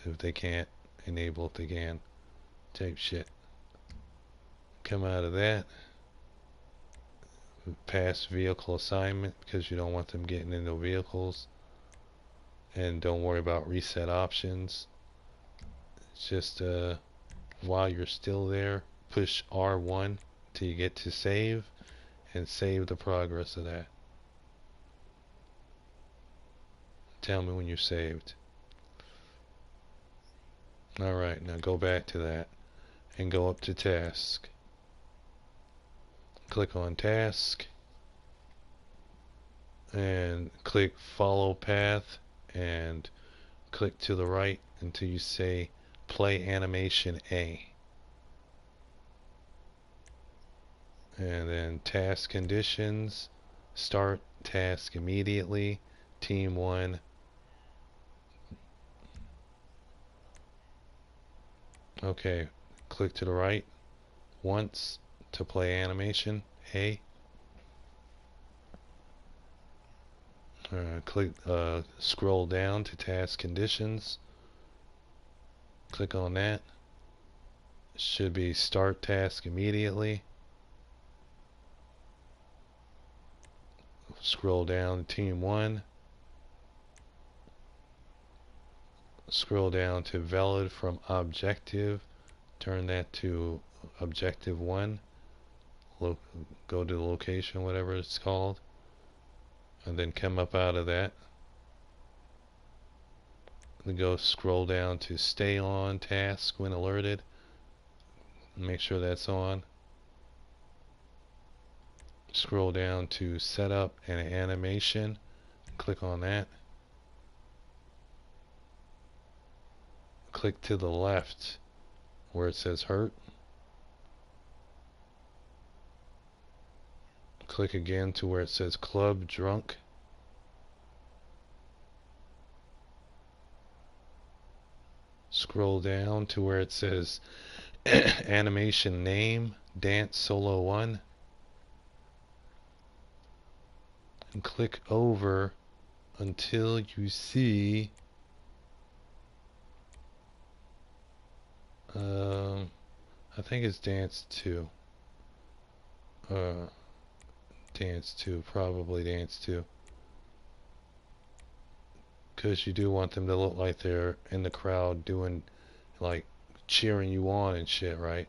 if they can't. Enable if they can. Type shit. Come out of that. Pass vehicle assignment because you don't want them getting into vehicles. And don't worry about reset options. It's just while you're still there, push R1 till you get to save and save the progress of that. Tell me when you're saved. Alright, now go back to that and go up to task. Click on task and click follow path and click to the right until you say play animation A. And then task conditions, start task immediately, team 1. Okay, click to the right once to play animation A. Click scroll down to task conditions. Click on that. It should be start task immediately. Scroll down to team 1. Scroll down to valid from objective. Turn that to objective 1. Go to the location, whatever it's called, and then come up out of that. Then go scroll down to stay on task when alerted. Make sure that's on. Scroll down to setup and animation. Click on that. Click to the left where it says hurt. Click again to where it says club drunk. Scroll down to where it says animation name dance solo 1 and click over until you see I think it's dance 2. Dance 2, probably dance 2. Because you do want them to look like they're in the crowd doing, like, cheering you on and shit, right?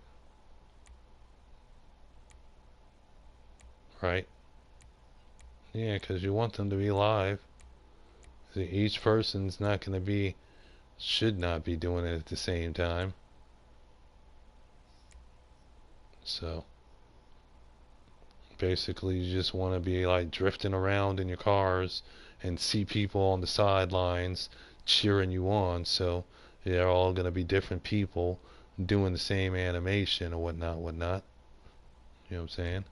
Right? Yeah, because you want them to be live. See, each person's not going to be, should not be doing it at the same time. So basically you just want to be like drifting around in your cars and see people on the sidelines cheering you on, so they're all going to be different people doing the same animation or whatnot. You know what I'm saying?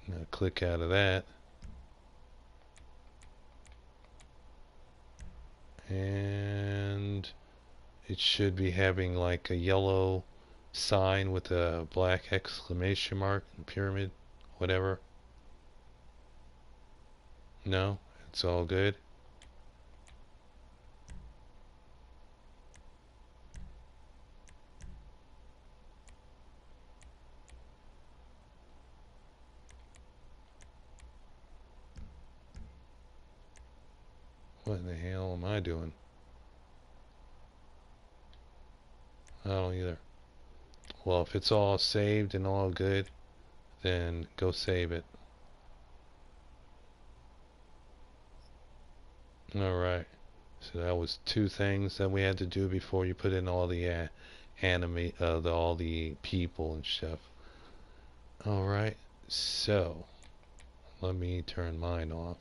Now click out of that. And it should be having like a yellow sign with a black exclamation mark and pyramid, whatever. No, it's all good. What in the hell am I doing? I don't either. Well, if it's all saved and all good, then go save it. Alright. So that was 2 things that we had to do before you put in all the all the people and stuff. Alright. So let me turn mine off.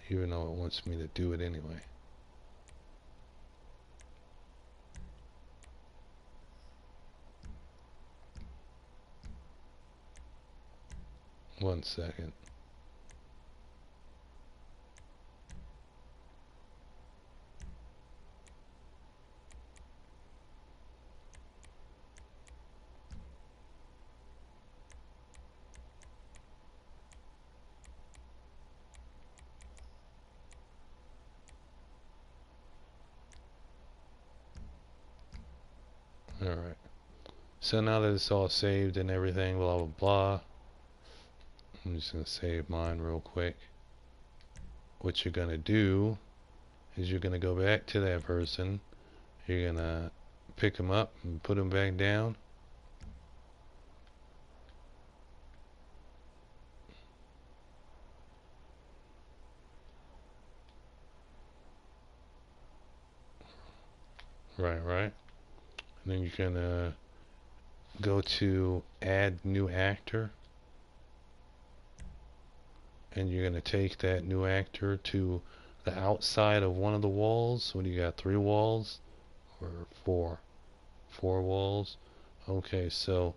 Even though it wants me to do it anyway. One second. Alright. So now that it's all saved and everything, blah blah blah. I'm just going to save mine real quick. What you're going to do is you're going to go back to that person. You're going to pick them up and put them back down. Right. And then you're going to go to add new actor. And you're going to take that new actor to the outside of one of the walls. What do you got? 3 walls? Or 4? 4 walls? Okay, so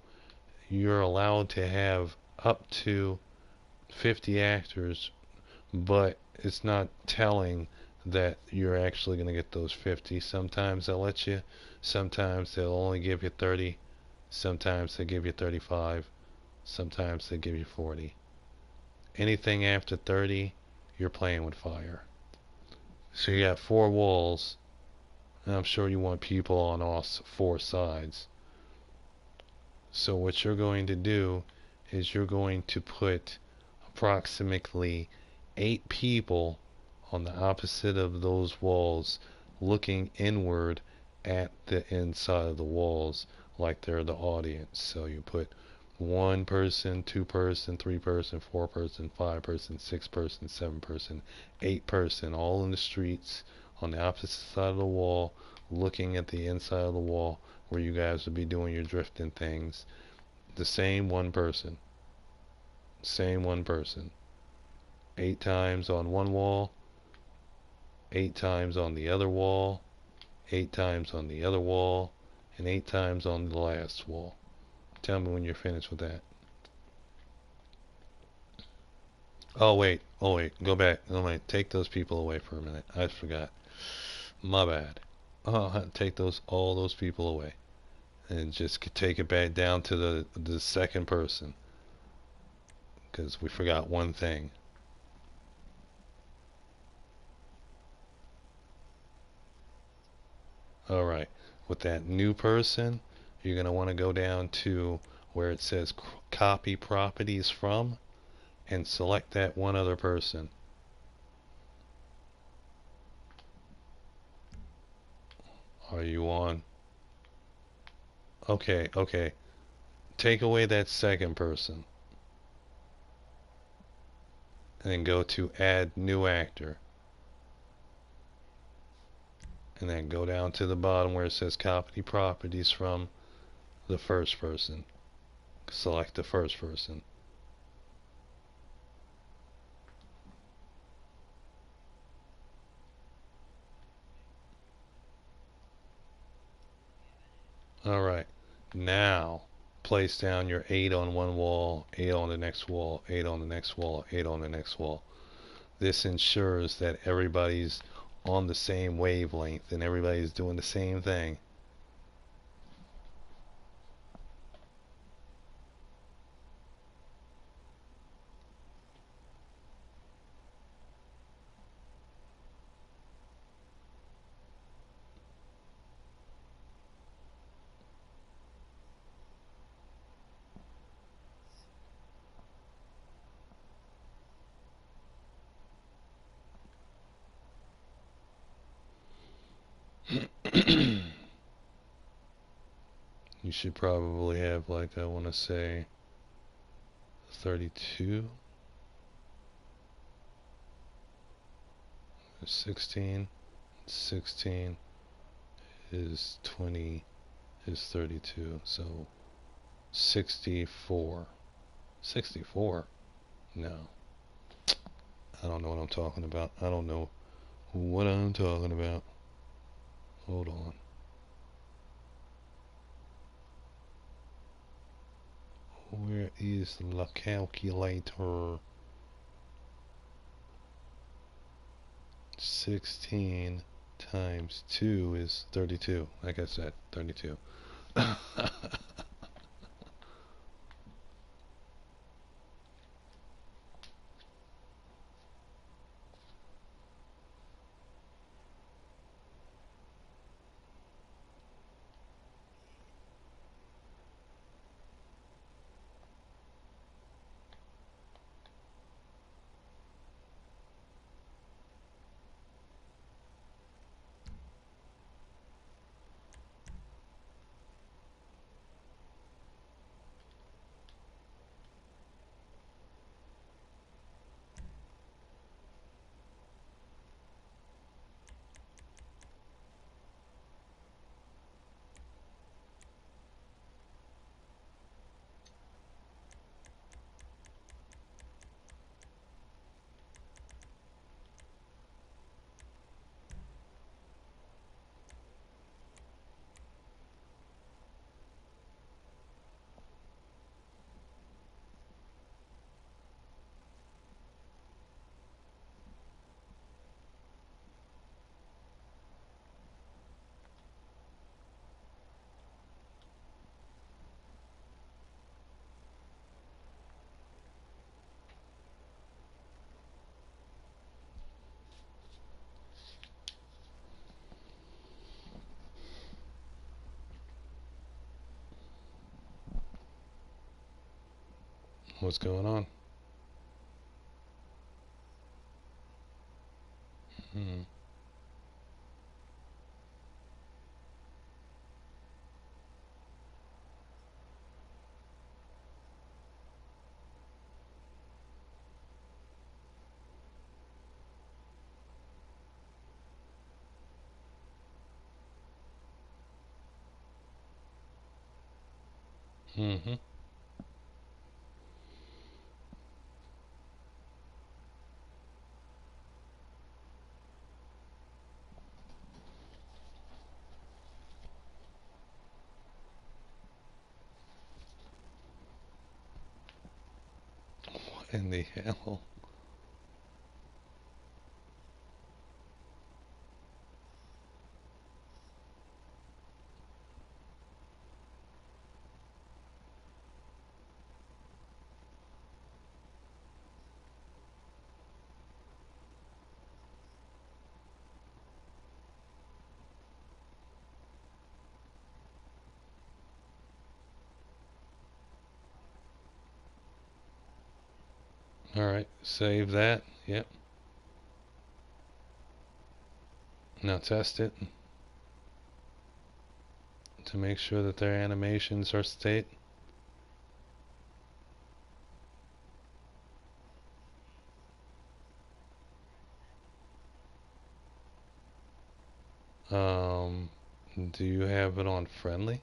you're allowed to have up to 50 actors, but it's not telling that you're actually going to get those 50. Sometimes they'll let you, sometimes they'll only give you 30, sometimes they give you 35, sometimes they give you 40. Anything after 30, you're playing with fire. So you got 4 walls, and I'm sure you want people on all 4 sides. So what you're going to do is you're going to put approximately 8 people on the opposite of those walls, looking inward at the inside of the walls like they're the audience. So you put 1 person, 2 person, 3 person, 4 person, 5 person, 6 person, 7 person, 8 person, all in the streets on the opposite side of the wall, looking at the inside of the wall where you guys would be doing your drifting things. The same 1 person. Same 1 person. 8 times on one wall, 8 times on the other wall, 8 times on the other wall, and 8 times on the last wall. Tell me when you're finished with that. Oh wait, go back. Oh wait, take those people away for a minute. I forgot. My bad. Oh, take all those people away, and just take it back down to the second person, because we forgot one thing. Alright, with that new person, you're going to want to go down to where it says copy properties from and select that one other person. Are you on? Okay. Take away that second person. And then go to add new actor. And then go down to the bottom where it says copy properties from the first person. Select the first person. Alright, now place down your 8 on one wall, 8 on the next wall, 8 on the next wall, 8 on the next wall. This ensures that everybody's on the same wavelength and everybody's doing the same thing. You should probably have, like, I want to say 32, 16, 16 is 20 is 32, so 64. 64? No. I don't know what I'm talking about. I don't know what I'm talking about. Hold on. Where is the calculator? 16 times 2 is 32. Like I said, 32. What's going on? Hmm. Mm-hmm. What in the hell? Alright, save that. Yep. Now test it to make sure that their animations are state. Um, do you have it on friendly?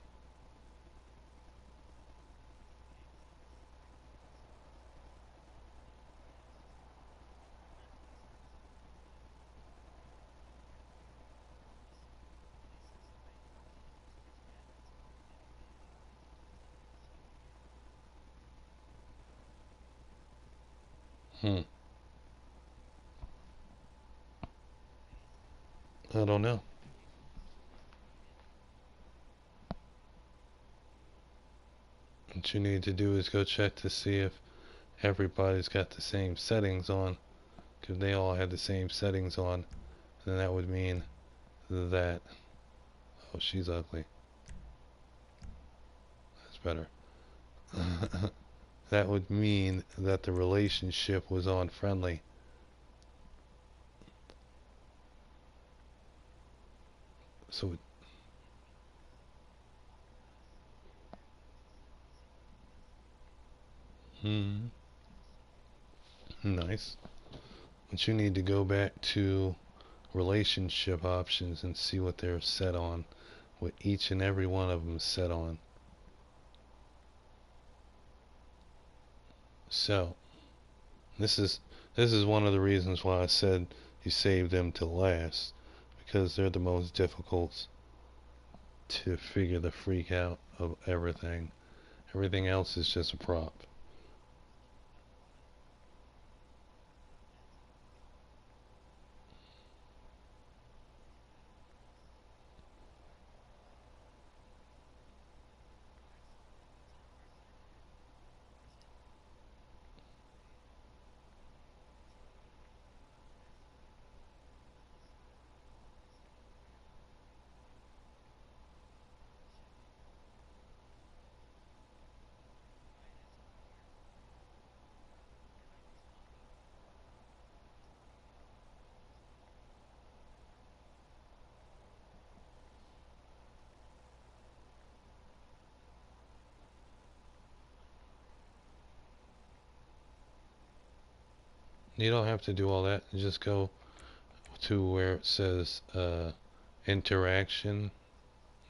Hmm. I don't know. What you need to do is go check to see if everybody's got the same settings on. If they all had the same settings on, then that would mean that... Oh, she's ugly. That's better. That would mean that the relationship was on friendly. So Mm, nice. But you need to go back to relationship options and see what they're set on, what each and every one of them is set on. So this is one of the reasons why I said you save them to last, because they're the most difficult to figure the freak out of everything. Everything else is just a prop. You don't have to do all that. You just go to where it says interaction.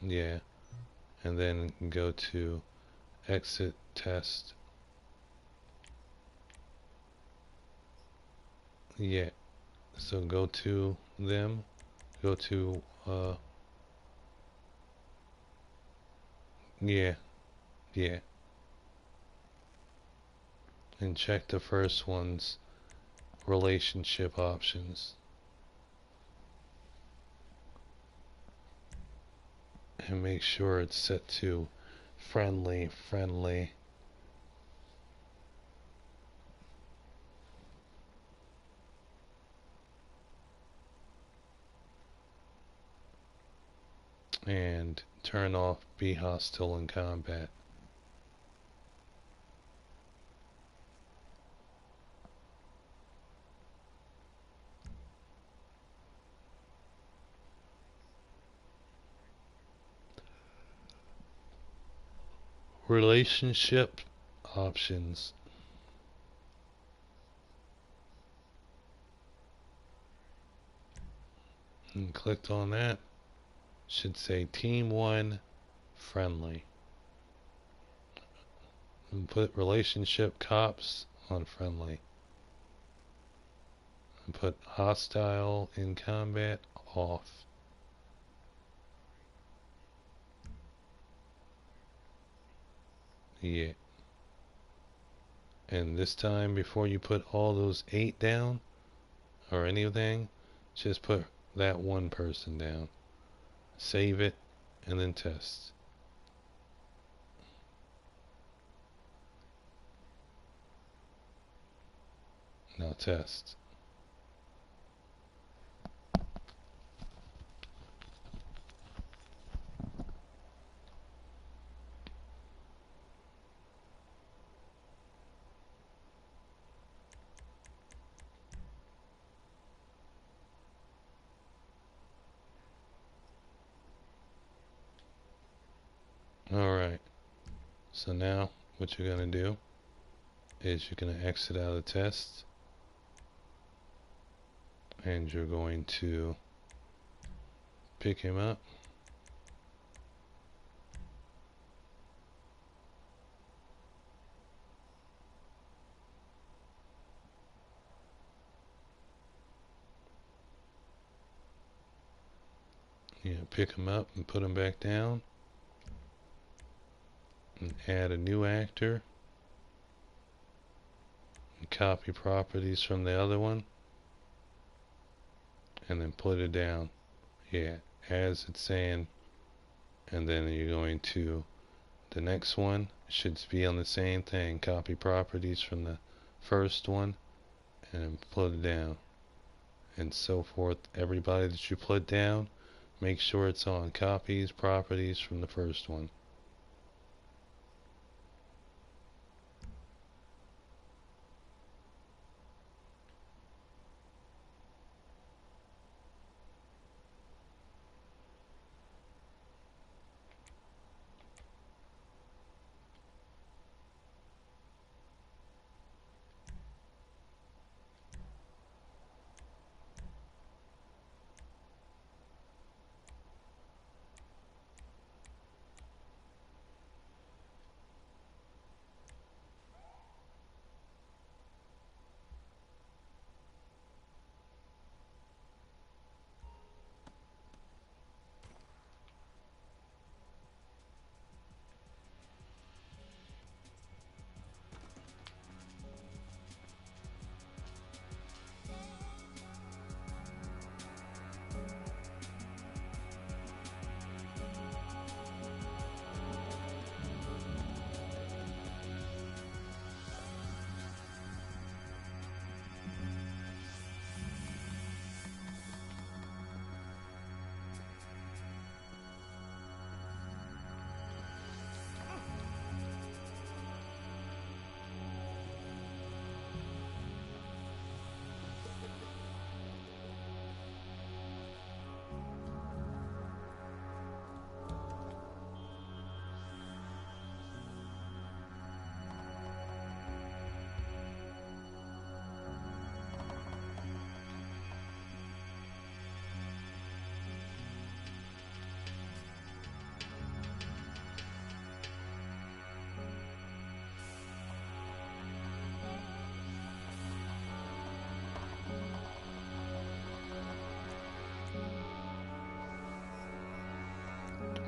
Yeah. And then go to exit test. Yeah. So go to them. Go to yeah. Yeah. And check the first one's relationship options. And make sure it's set to friendly. And turn off be hostile in combat. Relationship options. And clicked on that. Should say team 1 friendly. And put relationship cops on friendly. And put hostile in combat off. Yeah. And this time, before you put all those 8 down, or anything, just put that one person down. Save it, and then test. Now test. Alright, so now what you're going to do is you're going to exit out of the test, and you're going to pick him up. Pick him up and put him back down, and add a new actor, and copy properties from the other one, and then put it down. Yeah, as it's saying, and then you're going to the next one. Should be on the same thing. Copy properties from the first one and put it down, and so forth. Everybody that you put down, make sure it's on copies properties from the first one.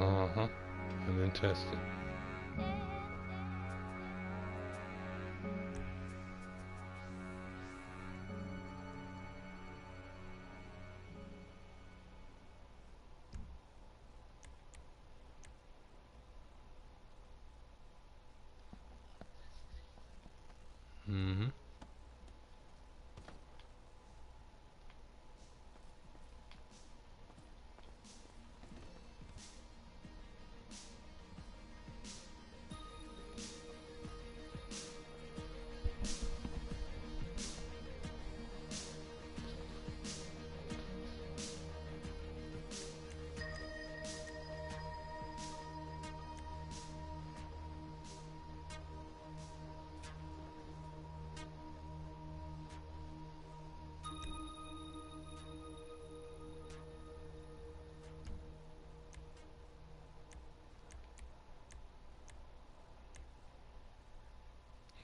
Uh-huh. And then test it. Mm-hmm.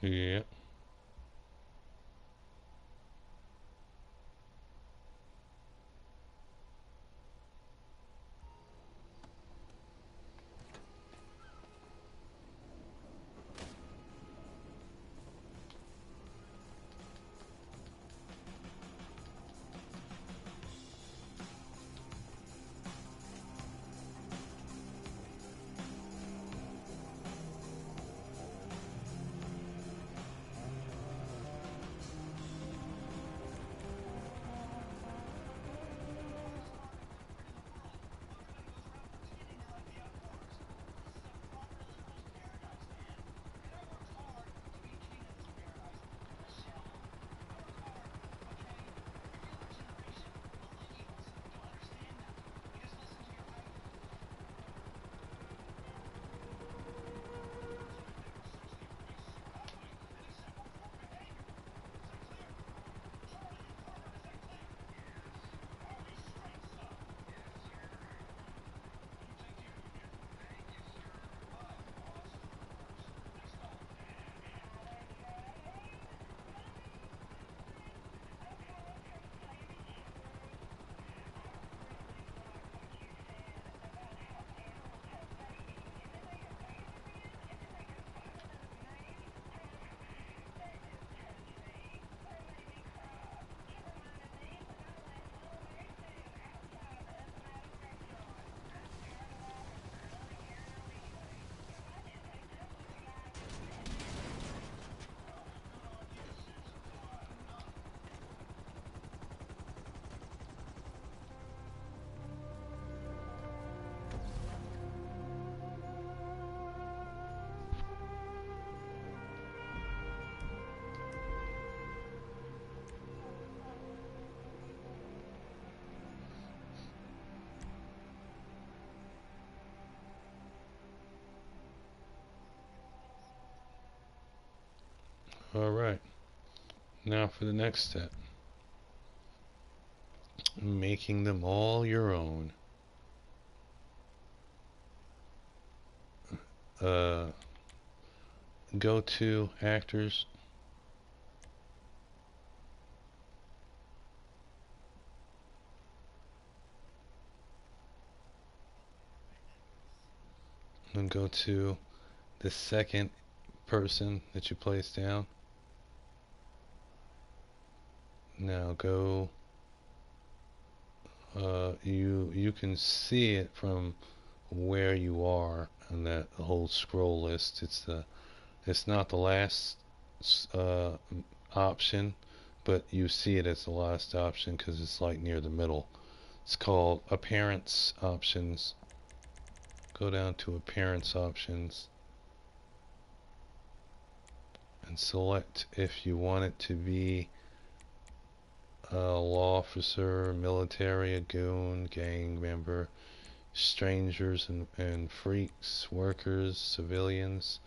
Yeah. All right. Now for the next step. Making them all your own. Uh, Go to actors and go to the second person that you place down. Now go. You can see it from where you are on that whole scroll list. It's not the last uh, option, but you see it as the last option because it's like near the middle. It's called Appearance Options. Go down to Appearance Options and select if you want it to be a law officer, military, a goon, gang member, strangers and freaks, workers, civilians.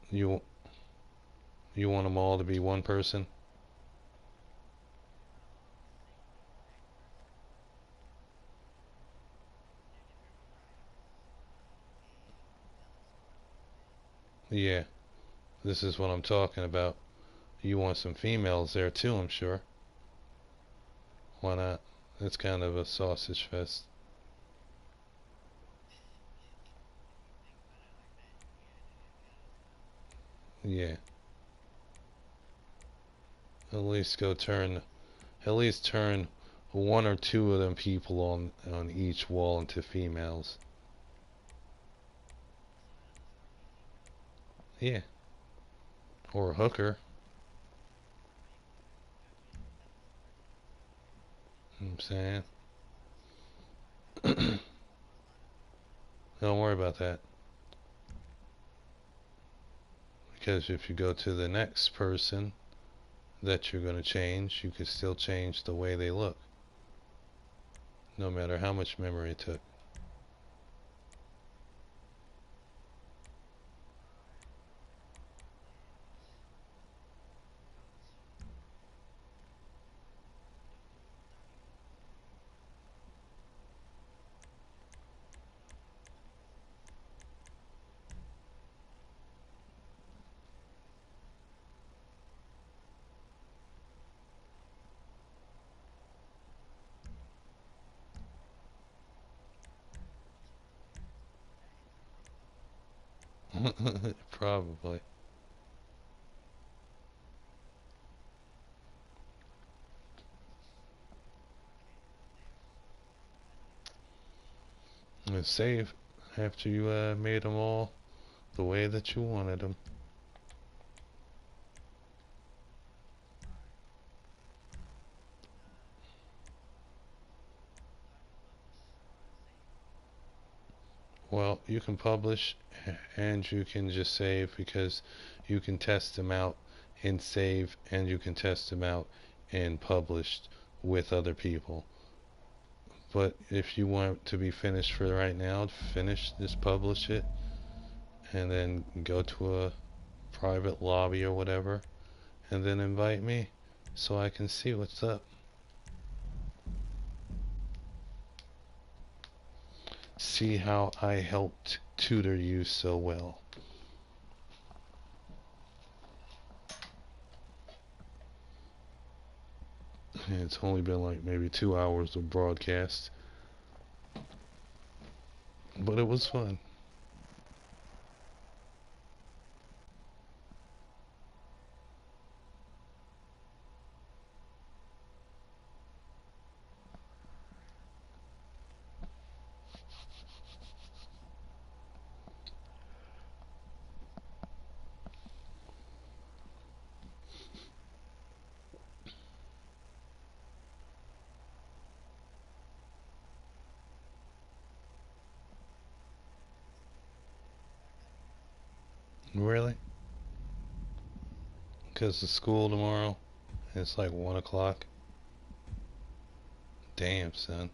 You you want them all to be one person? Yeah, this is what I'm talking about. you want some females there too, I'm sure. Why not? It's kind of a sausage fest. Yeah. At least turn one or two of them people on each wall into females. Yeah. Or a hooker. You know what I'm saying? Don't worry about that. Because if you go to the next person that you're going to change, you can still change the way they look. No matter how much memory it took. Probably. And save after you made them all the way that you wanted them. Well, you can publish and you can just save because you can test them out in save and you can test them out in published with other people. But if you want to be finished for right now, finish, just publish it and then go to a private lobby or whatever and then invite me so I can see what's up. See how I helped tutor you so well. And it's only been like maybe 2 hours of broadcast, but it was fun. Really? Because the school tomorrow, it's like 1 o'clock. Damn, son.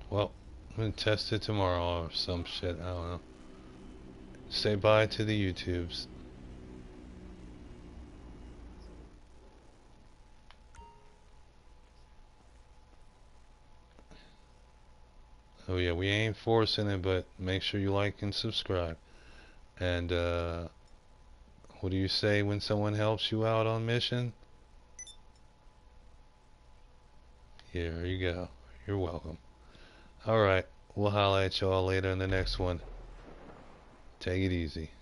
Well, I'm gonna test it tomorrow or some shit. I don't know. Say bye to the YouTubes. Oh yeah, we ain't forcing it, but make sure you like and subscribe. And what do you say when someone helps you out on mission? Here you go. You're welcome. Alright, we'll holla at y'all later in the next one. Take it easy.